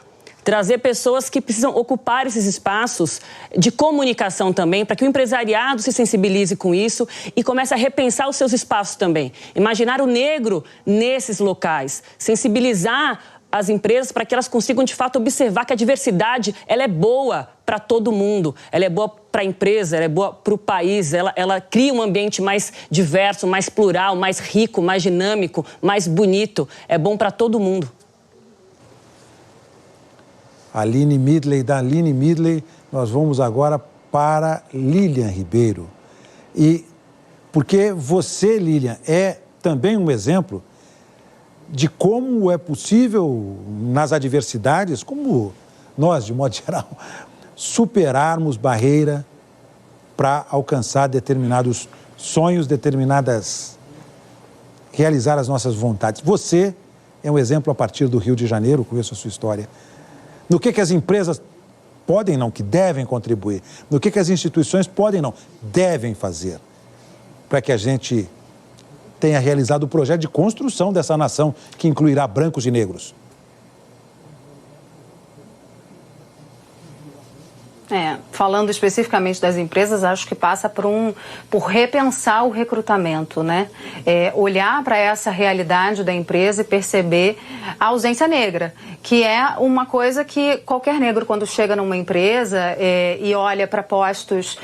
Trazer pessoas que precisam ocupar esses espaços de comunicação também, para que o empresariado se sensibilize com isso e comece a repensar os seus espaços também. Imaginar o negro nesses locais, sensibilizar as empresas para que elas consigam, de fato, observar que a diversidade ela é boa para todo mundo. Ela é boa para a empresa, ela é boa para o país, ela cria um ambiente mais diverso, mais plural, mais rico, mais dinâmico, mais bonito. É bom para todo mundo. Aline Midley. Da Aline Midley, nós vamos agora para Lilian Ribeiro. E porque você, Lilian, é também um exemplo de como é possível, nas adversidades, como nós, de modo geral, superarmos barreira para alcançar determinados sonhos, realizar as nossas vontades. Você é um exemplo a partir do Rio de Janeiro, conheço a sua história. No que as empresas podem não, que devem contribuir, no que as instituições podem não, devem fazer, para que a gente tenha realizado o projeto de construção dessa nação que incluirá brancos e negros. Falando especificamente das empresas, acho que passa por repensar o recrutamento, né? Olhar para essa realidade da empresa e perceber a ausência negra, que é uma coisa que qualquer negro, quando chega numa empresa e olha para postos,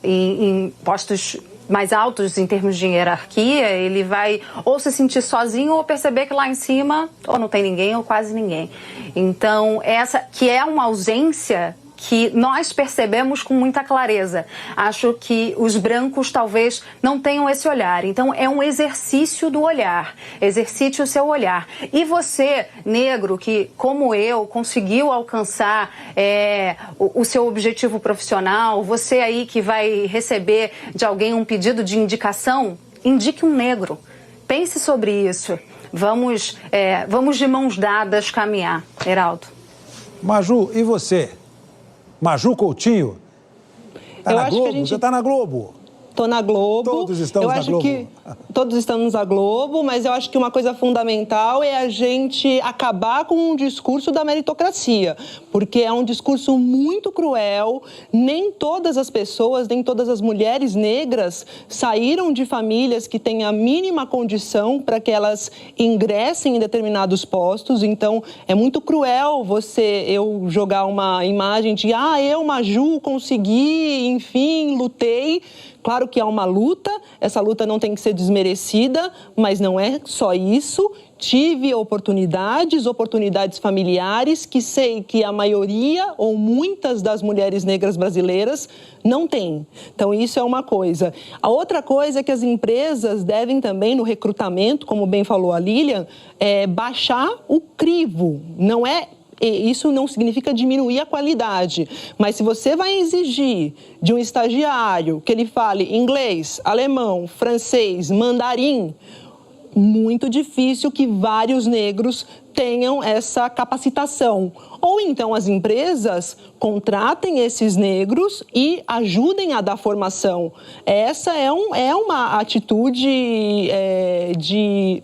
em postos mais altos em termos de hierarquia, ele vai ou se sentir sozinho ou perceber que lá em cima ou não tem ninguém ou quase ninguém. Então, essa que é uma ausência que nós percebemos com muita clareza. Acho que os brancos talvez não tenham esse olhar. Então, é um exercício do olhar. Exercite o seu olhar. E você, negro, que, como eu, conseguiu alcançar o seu objetivo profissional, você aí que vai receber de alguém um pedido de indicação, indique um negro. Pense sobre isso. Vamos de mãos dadas caminhar. Heraldo. Maju, e você? Maju Coutinho, tá na Globo? Você está na Globo? Estou na Globo. Todos estamos na Globo. Todos estamos na Globo, mas eu acho que uma coisa fundamental é a gente acabar com um discurso da meritocracia, porque é um discurso muito cruel. Nem todas as pessoas, nem todas as mulheres negras saíram de famílias que têm a mínima condição para que elas ingressem em determinados postos. Então, é muito cruel eu jogar uma imagem de eu, Maju, consegui, enfim, lutei. Claro que há uma luta, essa luta não tem que ser desmerecida, mas não é só isso. Tive oportunidades familiares que sei que a maioria ou muitas das mulheres negras brasileiras não têm. Então, isso é uma coisa. A outra coisa é que as empresas devem também, no recrutamento, como bem falou a Lilian, baixar o crivo. Isso não significa diminuir a qualidade, mas se você vai exigir de um estagiário que ele fale inglês, alemão, francês, mandarim, muito difícil que vários negros tenham essa capacitação. Ou então as empresas contratem esses negros e ajudem a dar formação. Essa é uma atitude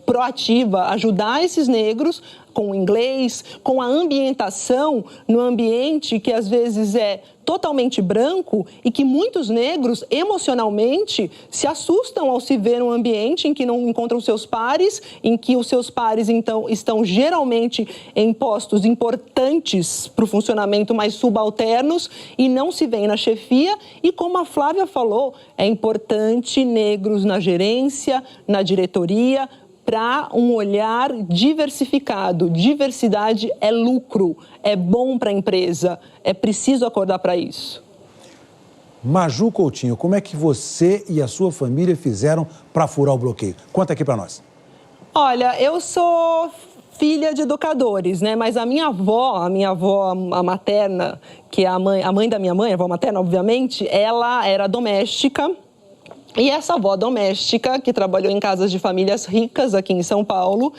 proativa, ajudar esses negros com o inglês, com a ambientação no ambiente que às vezes é totalmente branco e que muitos negros emocionalmente se assustam ao se ver num ambiente em que não encontram seus pares, em que os seus pares então estão geralmente em postos importantes para o funcionamento, mais subalternos, e não se veem na chefia. E como a Flávia falou, é importante negros na gerência, na diretoria, para um olhar diversificado. Diversidade é lucro, é bom para a empresa, é preciso acordar para isso. Maju Coutinho, como é que você e a sua família fizeram para furar o bloqueio? Conta aqui para nós. Olha, eu sou filha de educadores, né? Mas a minha avó, a materna, que é a mãe da minha mãe, a avó materna, obviamente, ela era doméstica. E essa avó doméstica, que trabalhou em casas de famílias ricas aqui em São Paulo,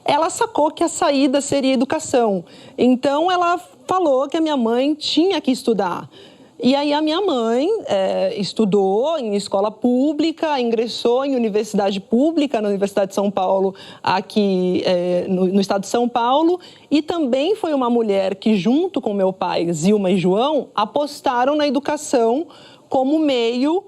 ela sacou que a saída seria educação. Então, ela falou que a minha mãe tinha que estudar. E aí, a minha mãe estudou em escola pública, ingressou em universidade pública, na Universidade de São Paulo, aqui no estado de São Paulo, e também foi uma mulher que, junto com meu pai, Zilma e João, apostaram na educação como meio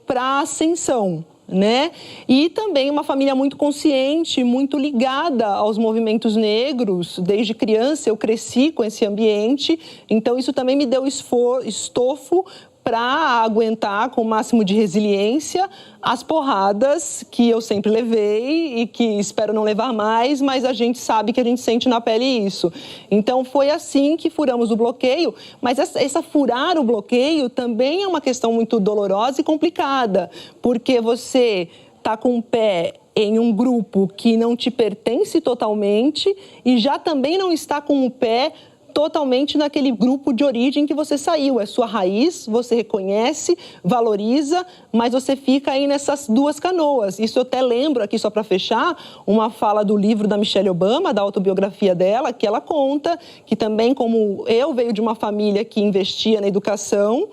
para a ascensão, né? E também uma família muito consciente, muito ligada aos movimentos negros. Desde criança eu cresci com esse ambiente, então isso também me deu estofo para aguentar com o máximo de resiliência as porradas que eu sempre levei e que espero não levar mais, mas a gente sabe que a gente sente na pele isso. Então foi assim que furamos o bloqueio, mas essa furar o bloqueio também é uma questão muito dolorosa e complicada, porque você está com o pé em um grupo que não te pertence totalmente e já também não está com o pé totalmente naquele grupo de origem que você saiu. É sua raiz, você reconhece, valoriza, mas você fica aí nessas duas canoas. Isso eu até lembro aqui, só para fechar, uma fala do livro da Michelle Obama, da autobiografia dela, que ela conta que também, como eu, veio de uma família que investia na educação,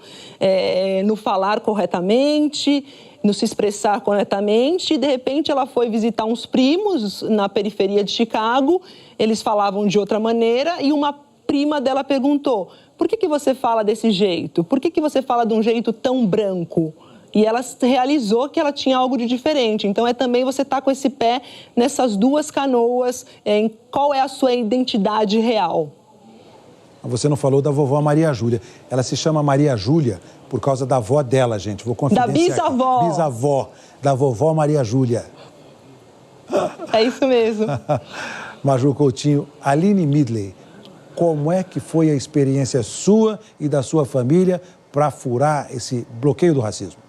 no falar corretamente, no se expressar corretamente, e de repente ela foi visitar uns primos na periferia de Chicago, eles falavam de outra maneira, e uma prima dela perguntou: por que você fala desse jeito? Por que você fala de um jeito tão branco? E ela realizou que ela tinha algo de diferente. Então é também você estar com esse pé nessas duas canoas, em qual é a sua identidade real. Você não falou da vovó Maria Júlia. Ela se chama Maria Júlia por causa da avó dela, gente. Vou confidenciar da bisavó. Aqui. Bisavó, da vovó Maria Júlia. É isso mesmo. Maju Coutinho, Aline Midley, como é que foi a experiência sua e da sua família para furar esse bloqueio do racismo?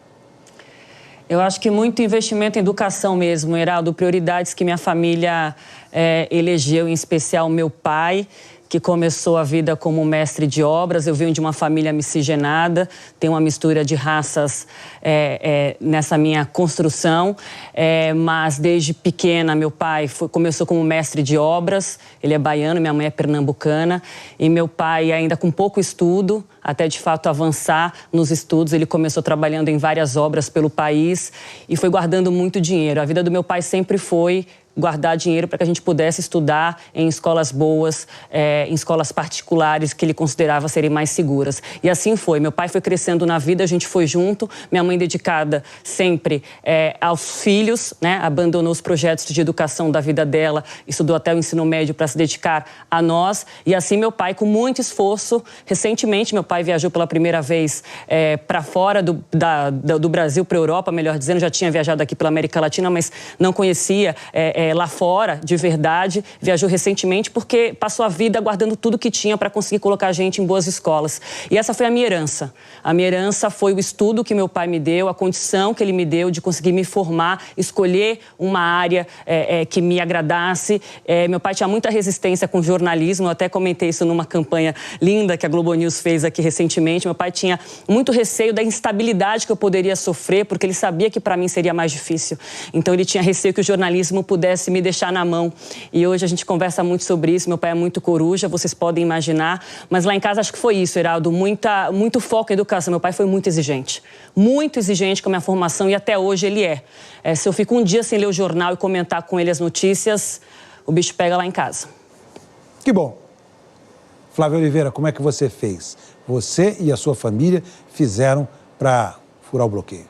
Eu acho que muito investimento em educação mesmo, Heraldo. Prioridades que minha família elegeu, em especial meu pai, que começou a vida como mestre de obras. Eu venho de uma família miscigenada, tem uma mistura de raças nessa minha construção, mas desde pequena meu pai começou como mestre de obras, ele é baiano, minha mãe é pernambucana, e meu pai ainda com pouco estudo, até de fato avançar nos estudos, ele começou trabalhando em várias obras pelo país e foi guardando muito dinheiro. A vida do meu pai sempre foi guardar dinheiro para que a gente pudesse estudar em escolas boas, em escolas particulares que ele considerava serem mais seguras. E assim foi. Meu pai foi crescendo na vida, a gente foi junto. Minha mãe dedicada sempre aos filhos, né? Abandonou os projetos de educação da vida dela, estudou até o ensino médio para se dedicar a nós. E assim meu pai, com muito esforço, recentemente meu pai viajou pela primeira vez para fora do Brasil, para a Europa, melhor dizendo. Já tinha viajado aqui pela América Latina, mas não conhecia lá fora, de verdade. Viajou recentemente porque passou a vida guardando tudo que tinha para conseguir colocar a gente em boas escolas. E essa foi a minha herança. A minha herança foi o estudo que meu pai me deu, a condição que ele me deu de conseguir me formar, escolher uma área que me agradasse. Meu pai tinha muita resistência com jornalismo, eu até comentei isso numa campanha linda que a Globo News fez aqui recentemente. Meu pai tinha muito receio da instabilidade que eu poderia sofrer, porque ele sabia que para mim seria mais difícil. Então ele tinha receio que o jornalismo pudesse me deixar na mão. E hoje a gente conversa muito sobre isso. Meu pai é muito coruja, vocês podem imaginar. Mas lá em casa acho que foi isso, Heraldo. Muito foco em educação. Meu pai foi muito exigente com a minha formação e até hoje ele é. Se eu fico um dia sem ler o jornal e comentar com ele as notícias, o bicho pega lá em casa. Que bom. Flávia Oliveira, como é que você fez? Você e a sua família fizeram para furar o bloqueio?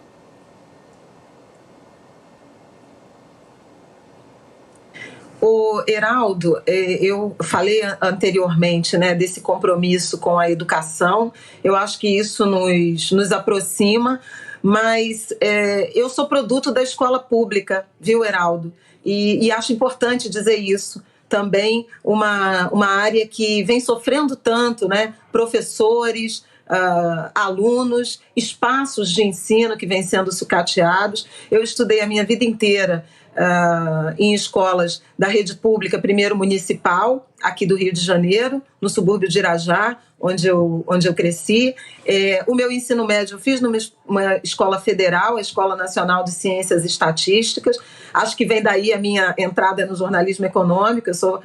O Heraldo, eu falei anteriormente, né, desse compromisso com a educação. Eu acho que isso nos aproxima, mas eu sou produto da escola pública, viu, Heraldo? E acho importante dizer isso. Também uma área que vem sofrendo tanto, né? Professores, alunos, espaços de ensino que vêm sendo sucateados. Eu estudei a minha vida inteira em escolas da rede pública, primeiro municipal, aqui do Rio de Janeiro, no subúrbio de Irajá, onde eu cresci. O meu ensino médio eu fiz numa escola federal, a Escola Nacional de Ciências e Estatísticas. Acho que vem daí a minha entrada no jornalismo econômico. Eu sou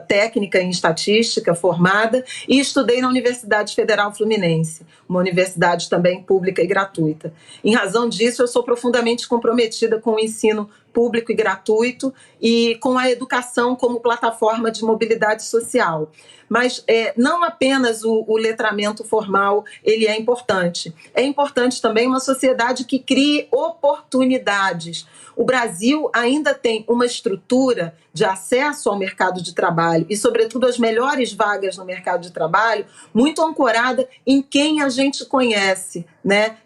técnica em estatística, formada, e estudei na Universidade Federal Fluminense, uma universidade também pública e gratuita. Em razão disso, eu sou profundamente comprometida com o ensino público e gratuito e com a educação como plataforma de mobilidade social. Mas não apenas o letramento formal ele é importante. É importante também uma sociedade que crie oportunidades. O Brasil ainda tem uma estrutura de acesso ao mercado de trabalho e, sobretudo, as melhores vagas no mercado de trabalho muito ancorada em quem a gente conhece, né,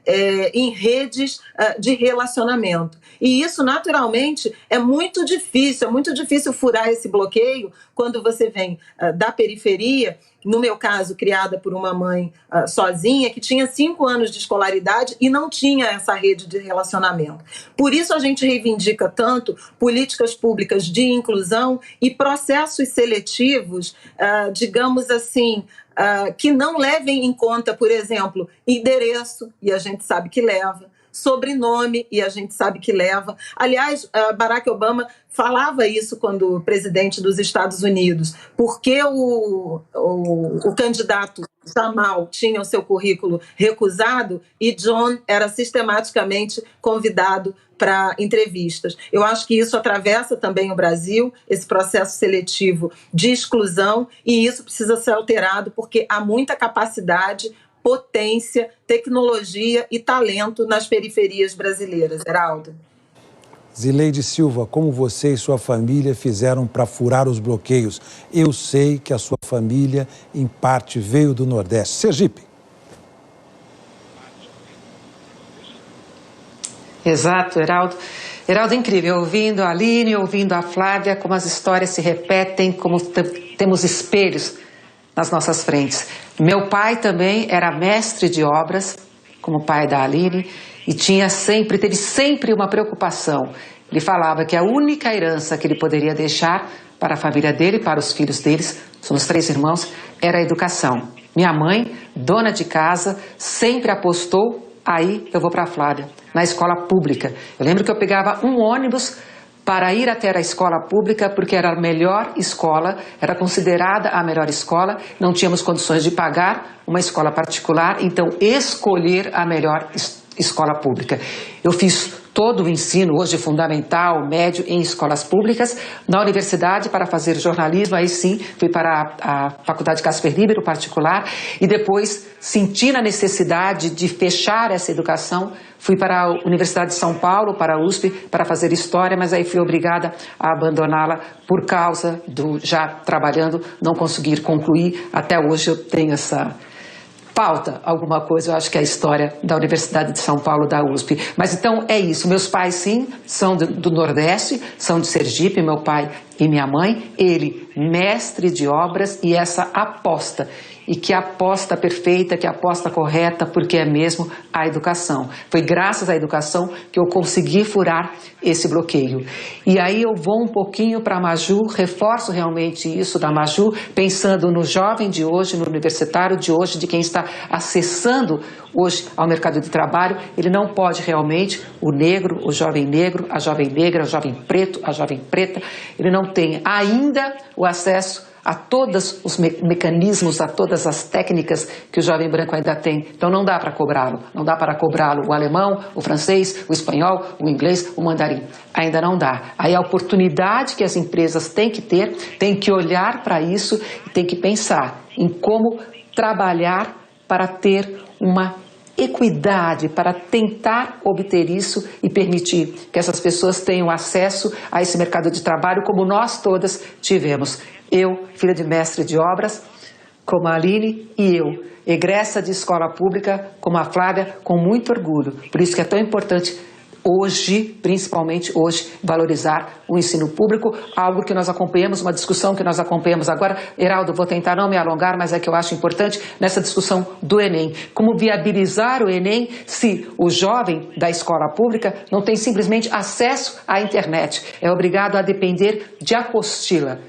em redes de relacionamento. E isso, naturalmente, é muito difícil furar esse bloqueio quando você vem da periferia, no meu caso, criada por uma mãe sozinha, que tinha 5 anos de escolaridade e não tinha essa rede de relacionamento. Por isso a gente reivindica tanto políticas públicas de inclusão e processos seletivos, digamos assim, que não levem em conta, por exemplo, endereço, e a gente sabe que leva, sobrenome, e a gente sabe que leva. Aliás, Barack Obama falava isso quando presidente dos Estados Unidos, porque o candidato Jamal tinha o seu currículo recusado e John era sistematicamente convidado para entrevistas. Eu acho que isso atravessa também o Brasil, esse processo seletivo de exclusão, e isso precisa ser alterado porque há muita capacidade, potência, tecnologia e talento nas periferias brasileiras. Heraldo. Zileide Silva, como você e sua família fizeram para furar os bloqueios? Eu sei que a sua família, em parte, veio do Nordeste. Sergipe. Exato, Heraldo. Heraldo, incrível. Ouvindo a Aline, ouvindo a Flávia, como as histórias se repetem, como temos espelhos nas nossas frentes. Meu pai também era mestre de obras, como o pai da Aline, e teve sempre uma preocupação. Ele falava que a única herança que ele poderia deixar para a família dele, para os filhos deles, somos 3 irmãos, era a educação. Minha mãe, dona de casa, sempre apostou, aí eu vou para a Flávia, na escola pública. Eu lembro que eu pegava um ônibus para ir até a escola pública, porque era a melhor escola, era considerada a melhor escola, não tínhamos condições de pagar uma escola particular, então escolher a melhor escola pública. Eu fiz todo o ensino, hoje fundamental, médio, em escolas públicas. Na universidade, para fazer jornalismo, aí sim, fui para a Faculdade Casper Libero, particular, e depois senti a necessidade de fechar essa educação. Fui para a Universidade de São Paulo, para a USP, para fazer História, mas aí fui obrigada a abandoná-la por causa já trabalhando, não conseguir concluir. Até hoje eu tenho essa... Falta alguma coisa, eu acho que é a história da Universidade de São Paulo, da USP. Mas então é isso, meus pais sim, são do Nordeste, são de Sergipe, meu pai e minha mãe, ele mestre de obras e essa aposta. E que aposta perfeita, que aposta correta, porque é mesmo a educação. Foi graças à educação que eu consegui furar esse bloqueio. E aí eu vou um pouquinho para a Maju, reforço realmente isso da Maju, pensando no jovem de hoje, no universitário de hoje, de quem está acessando hoje ao mercado de trabalho. Ele não pode realmente, o negro, o jovem negro, a jovem negra, o jovem preto, a jovem preta, ele não tem ainda o acesso a todos os mecanismos, a todas as técnicas que o jovem branco ainda tem. Então não dá para cobrá-lo. Não dá para cobrá-lo o alemão, o francês, o espanhol, o inglês, o mandarim. Ainda não dá. Aí a oportunidade que as empresas têm que ter, têm que olhar para isso e têm que pensar em como trabalhar para ter uma equidade, para tentar obter isso e permitir que essas pessoas tenham acesso a esse mercado de trabalho como nós todas tivemos. Eu, filha de mestre de obras, como a Aline, e eu, egressa de escola pública, como a Flávia, com muito orgulho. Por isso que é tão importante hoje, principalmente hoje, valorizar o ensino público, algo que nós acompanhamos, uma discussão que nós acompanhamos agora. Heraldo, vou tentar não me alongar, mas é que eu acho importante nessa discussão do Enem. Como viabilizar o Enem se o jovem da escola pública não tem simplesmente acesso à internet, é obrigado a depender de apostila.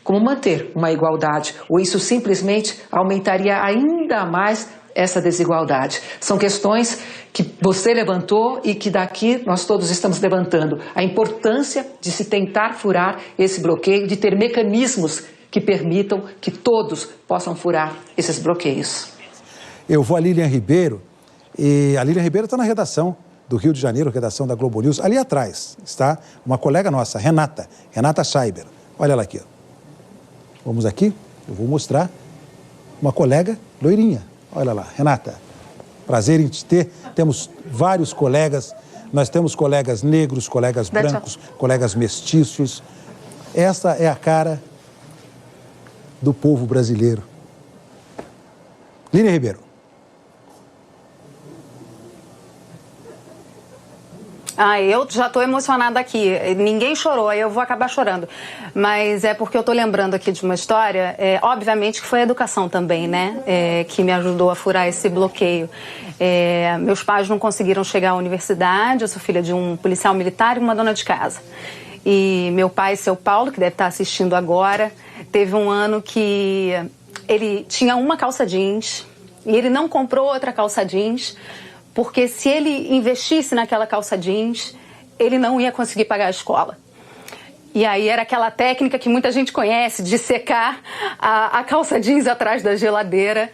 Como manter uma igualdade? Ou isso simplesmente aumentaria ainda mais essa desigualdade? São questões que você levantou e que daqui nós todos estamos levantando. A importância de se tentar furar esse bloqueio, de ter mecanismos que permitam que todos possam furar esses bloqueios. Eu vou a Lilian Ribeiro, e a Lilian Ribeiro está na redação do Rio de Janeiro, redação da Globo News. Ali atrás está uma colega nossa, Renata Scheiber. Olha ela aqui, ó. Vamos aqui, eu vou mostrar uma colega loirinha. Olha lá, Renata, prazer em te ter. Temos vários colegas, nós temos colegas negros, colegas brancos, colegas mestiços. Essa é a cara do povo brasileiro. Lilian Ribeiro. Eu já estou emocionada aqui. Ninguém chorou, aí eu vou acabar chorando. Mas é porque eu estou lembrando aqui de uma história, obviamente que foi a educação também, né? Que me ajudou a furar esse bloqueio. Meus pais não conseguiram chegar à universidade, eu sou filha de um policial militar e uma dona de casa. E meu pai, seu Paulo, que deve estar assistindo agora, teve um ano que ele tinha uma calça jeans e ele não comprou outra calça jeans, porque se ele investisse naquela calça jeans, ele não ia conseguir pagar a escola. E aí era aquela técnica que muita gente conhece, de secar a calça jeans atrás da geladeira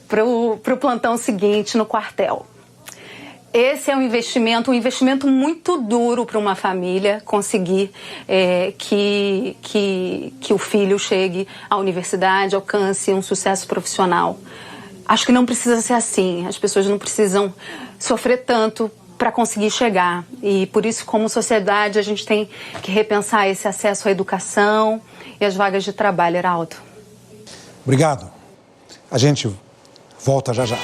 para o plantão seguinte no quartel. Esse é um investimento muito duro para uma família conseguir que o filho chegue à universidade, alcance um sucesso profissional. Acho que não precisa ser assim, as pessoas não precisam sofrer tanto para conseguir chegar. E por isso, como sociedade, a gente tem que repensar esse acesso à educação e às vagas de trabalho, Heraldo. Obrigado. A gente volta já já.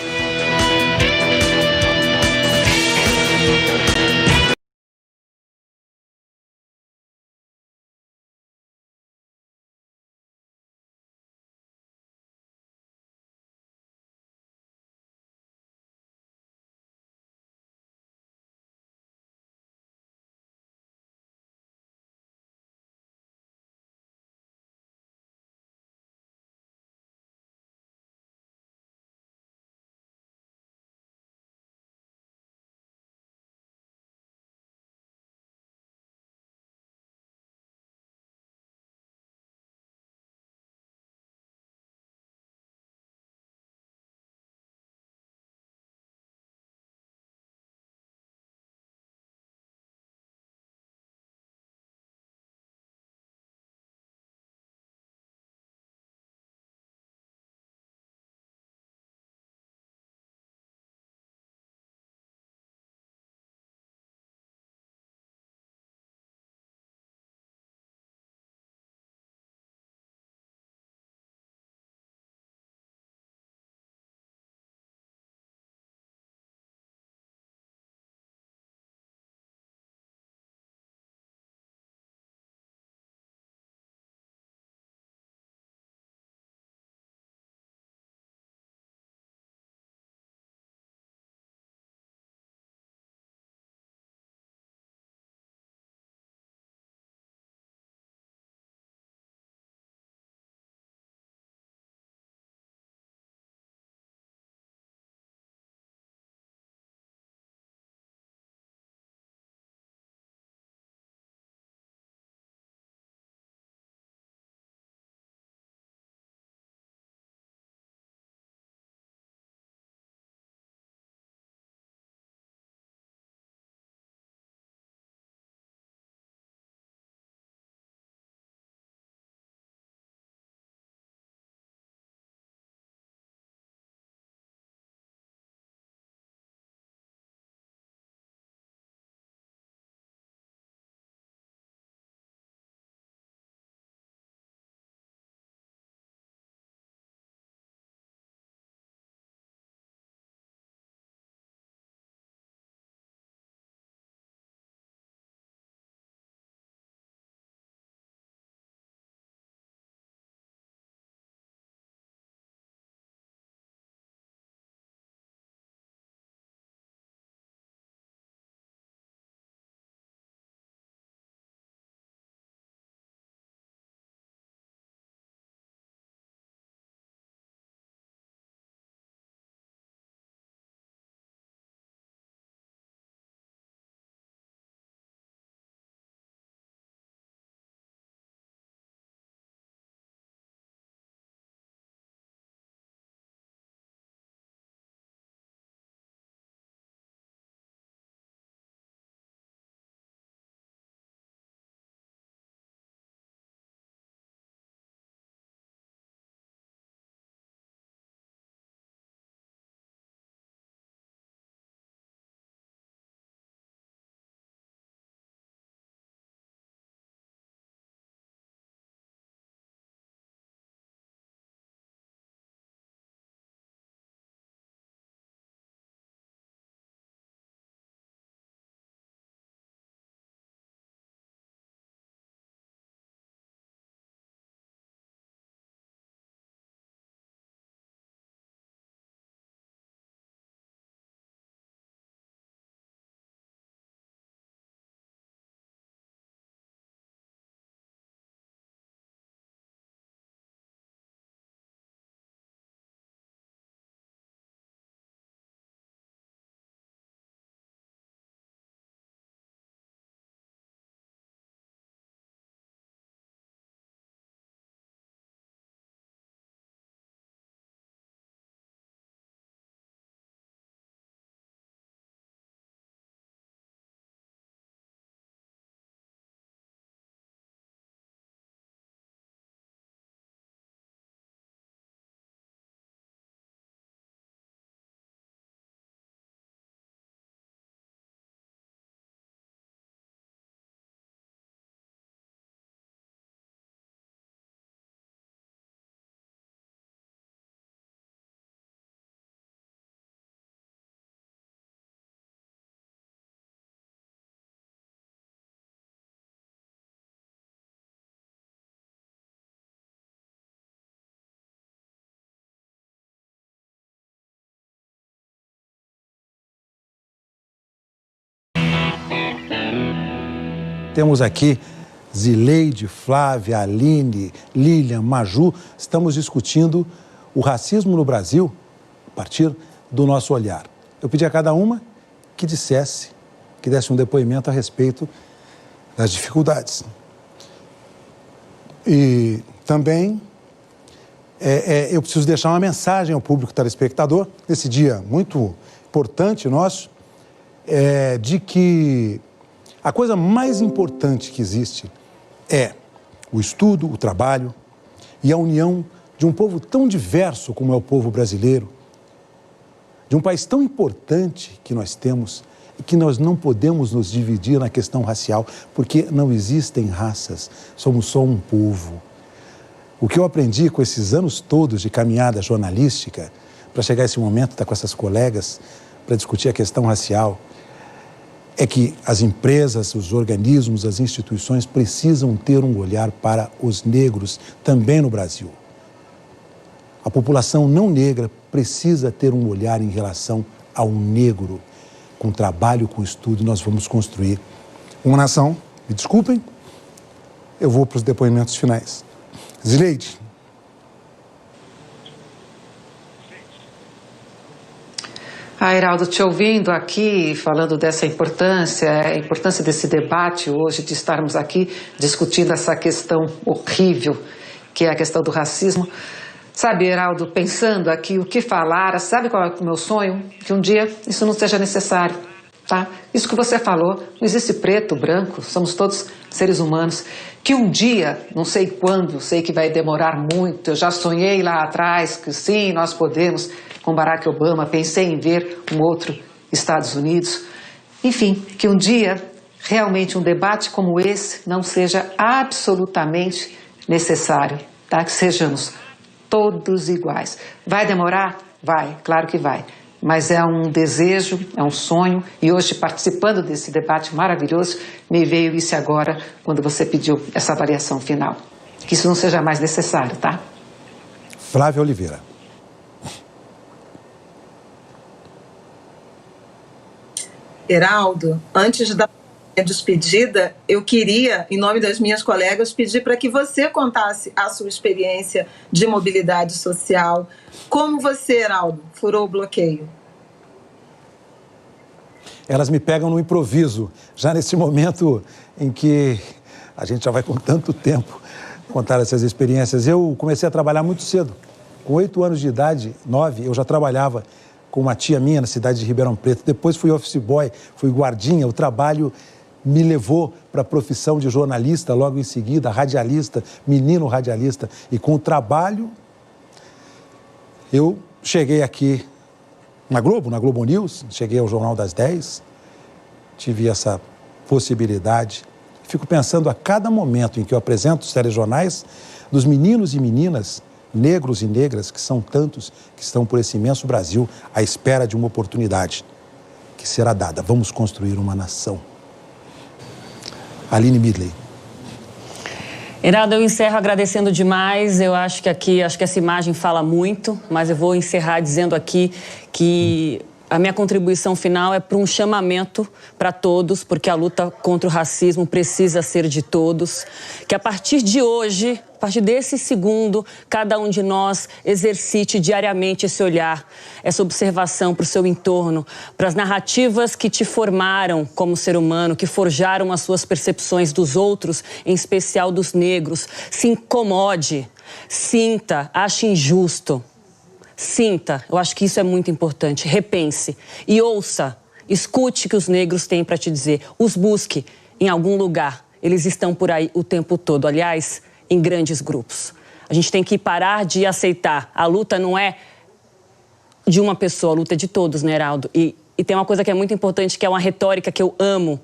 Temos aqui Zileide, Flávia, Aline, Lilian, Maju. Estamos discutindo o racismo no Brasil a partir do nosso olhar. Eu pedi a cada uma que desse um depoimento a respeito das dificuldades. E também eu preciso deixar uma mensagem ao público telespectador, nesse dia muito importante nosso, de que a coisa mais importante que existe é o estudo, o trabalho e a união de um povo tão diverso como é o povo brasileiro, de um país tão importante que nós temos e que nós não podemos nos dividir na questão racial, porque não existem raças, somos só um povo. O que eu aprendi com esses anos todos de caminhada jornalística, para chegar a esse momento, estar com essas colegas, para discutir a questão racial, é que as empresas, os organismos, as instituições precisam ter um olhar para os negros também no Brasil. A população não negra precisa ter um olhar em relação ao negro. Com trabalho, com estudo, nós vamos construir uma nação. Me desculpem, eu vou para os depoimentos finais. Zileide. Heraldo, te ouvindo aqui, falando dessa importância, a importância desse debate hoje, de estarmos aqui discutindo essa questão horrível, que é a questão do racismo. Sabe, Heraldo, pensando aqui o que falar, sabe qual é o meu sonho? Que um dia isso não seja necessário, tá? Isso que você falou, não existe preto, branco, somos todos seres humanos. Que um dia, não sei quando, sei que vai demorar muito, eu já sonhei lá atrás que sim, nós podemos, com Barack Obama, pensei em ver um outro Estados Unidos. Enfim, que um dia, realmente, um debate como esse não seja absolutamente necessário, tá? Que sejamos todos iguais. Vai demorar? Vai, claro que vai. Mas é um desejo, é um sonho, e hoje, participando desse debate maravilhoso, me veio isso agora, quando você pediu essa avaliação final. Que isso não seja mais necessário, tá? Flávia Oliveira. Heraldo, antes da despedida, eu queria, em nome das minhas colegas, pedir para que você contasse a sua experiência de mobilidade social. Como você, Heraldo, furou o bloqueio? Elas me pegam no improviso, já nesse momento em que a gente já vai com tanto tempo contar essas experiências. Eu comecei a trabalhar muito cedo. Com 8 anos de idade, 9, eu já trabalhava com uma tia minha na cidade de Ribeirão Preto. Depois fui office boy, fui guardinha. O trabalho me levou para a profissão de jornalista, logo em seguida, radialista, menino radialista. E com o trabalho, eu cheguei aqui na Globo News, cheguei ao Jornal das 10, tive essa possibilidade. Fico pensando a cada momento em que eu apresento os telejornais, dos meninos e meninas, negros e negras, que são tantos, que estão por esse imenso Brasil, à espera de uma oportunidade que será dada. Vamos construir uma nação. Aline Midley. Heraldo, eu encerro agradecendo demais. Eu acho que essa imagem fala muito, mas eu vou encerrar dizendo aqui que a minha contribuição final é para um chamamento para todos, porque a luta contra o racismo precisa ser de todos. Que a partir de hoje, a partir desse segundo, cada um de nós exercite diariamente esse olhar, essa observação para o seu entorno, para as narrativas que te formaram como ser humano, que forjaram as suas percepções dos outros, em especial dos negros. Se incomode, sinta, ache injusto. Sinta, eu acho que isso é muito importante, repense e ouça, escute o que os negros têm para te dizer, os busque em algum lugar, eles estão por aí o tempo todo, aliás, em grandes grupos. A gente tem que parar de aceitar, a luta não é de uma pessoa, a luta é de todos, né, Heraldo? E tem uma coisa que é muito importante, que é uma retórica que eu amo.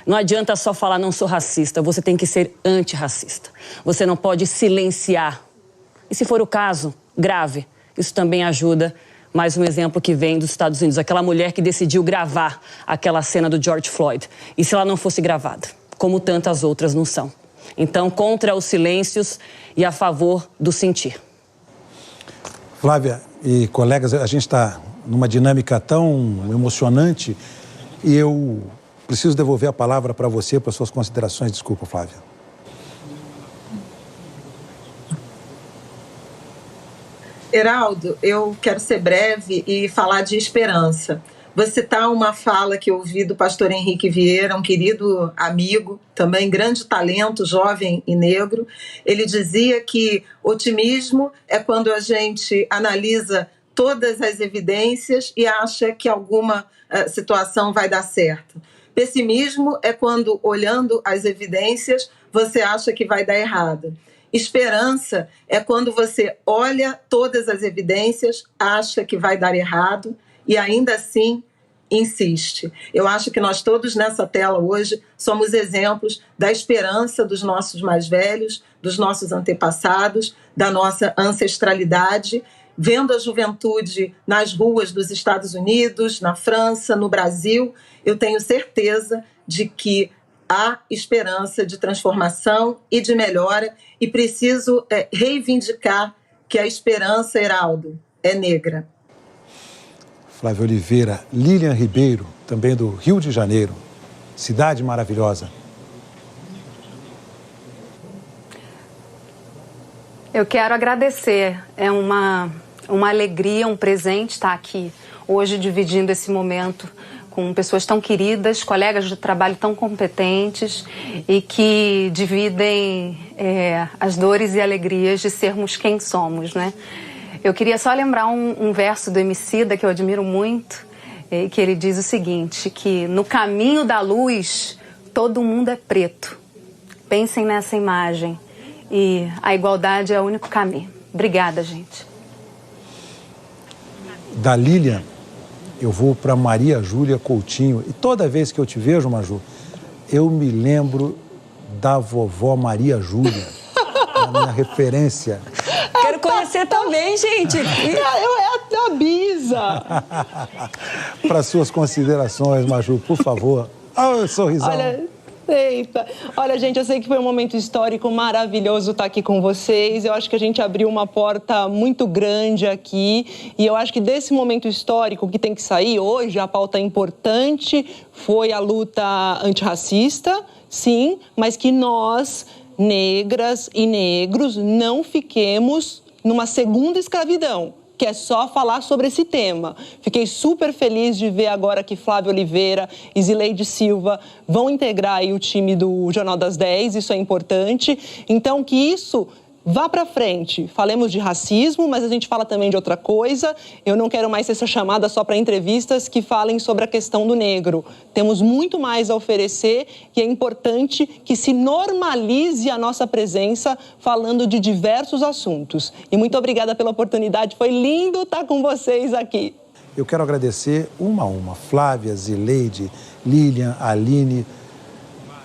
Não adianta só falar não sou racista, você tem que ser antirracista. Você não pode silenciar. E se for o caso, grave. Isso também ajuda. Mais um exemplo que vem dos Estados Unidos. Aquela mulher que decidiu gravar aquela cena do George Floyd. E se ela não fosse gravada? Como tantas outras não são. Então, contra os silêncios e a favor do sentir. Flávia e colegas, a gente está numa dinâmica tão emocionante e eu preciso devolver a palavra para você, para suas considerações. Desculpa, Flávia. Heraldo, eu quero ser breve e falar de esperança. Vou citar uma fala que eu ouvi do pastor Henrique Vieira, um querido amigo, também grande talento, jovem e negro. Ele dizia que otimismo é quando a gente analisa todas as evidências e acha que alguma situação vai dar certo. Pessimismo é quando, olhando as evidências, você acha que vai dar errado. Esperança é quando você olha todas as evidências, acha que vai dar errado e ainda assim insiste. Eu acho que nós todos nessa tela hoje somos exemplos da esperança dos nossos mais velhos, dos nossos antepassados, da nossa ancestralidade, vendo a juventude nas ruas dos Estados Unidos, na França, no Brasil. Eu tenho certeza de que há esperança de transformação e de melhora e preciso reivindicar que a esperança, Heraldo, é negra. Flávia Oliveira, Lilian Ribeiro, também do Rio de Janeiro, cidade maravilhosa. Eu quero agradecer, é uma alegria, um presente estar aqui hoje dividindo esse momento com pessoas tão queridas, colegas de trabalho tão competentes e que dividem as dores e alegrias de sermos quem somos, né? Eu queria só lembrar um verso do Emicida que eu admiro muito, que ele diz o seguinte, que no caminho da luz todo mundo é preto. Pensem nessa imagem e a igualdade é o único caminho. Obrigada, gente. Da Lilian, eu vou para Maria Júlia Coutinho. E toda vez que eu te vejo, Maju, eu me lembro da vovó Maria Júlia, a minha referência. Quero conhecer também, gente. Eu é a Bisa. Para suas considerações, Maju, por favor. Oh, sorrisão. Olha, gente, eu sei que foi um momento histórico maravilhoso estar aqui com vocês. Eu acho que a gente abriu uma porta muito grande aqui. E eu acho que desse momento histórico que tem que sair hoje, a pauta importante foi a luta antirracista, sim, mas que nós, negras e negros, não fiquemos numa segunda escravidão, que é só falar sobre esse tema. Fiquei super feliz de ver agora que Flávia Oliveira e Zileide Silva vão integrar aí o time do Jornal das 10, isso é importante. Então, que isso vá para frente. Falemos de racismo, mas a gente fala também de outra coisa. Eu não quero mais essa chamada só para entrevistas que falem sobre a questão do negro. Temos muito mais a oferecer e é importante que se normalize a nossa presença falando de diversos assuntos. E muito obrigada pela oportunidade. Foi lindo estar com vocês aqui. Eu quero agradecer uma a uma. Flávia, Zileide, Lilian, Aline,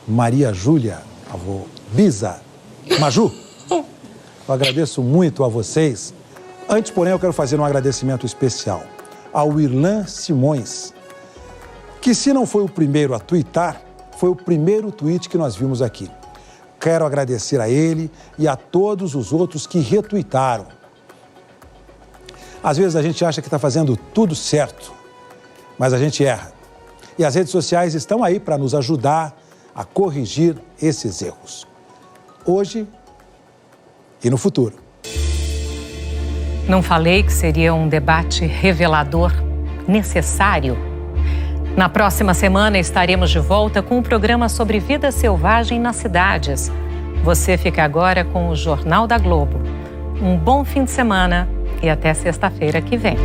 Maria Júlia, avô Bisa, Maju. Eu agradeço muito a vocês. Antes, porém, eu quero fazer um agradecimento especial ao Irlan Simões, que se não foi o primeiro a tuitar, foi o primeiro tweet que nós vimos aqui. Quero agradecer a ele e a todos os outros que retuitaram. Às vezes a gente acha que está fazendo tudo certo, mas a gente erra. E as redes sociais estão aí para nos ajudar a corrigir esses erros. Hoje e no futuro. Não falei que seria um debate revelador, necessário? Na próxima semana estaremos de volta com um programa sobre vida selvagem nas cidades. Você fica agora com o Jornal da Globo. Um bom fim de semana e até sexta-feira que vem.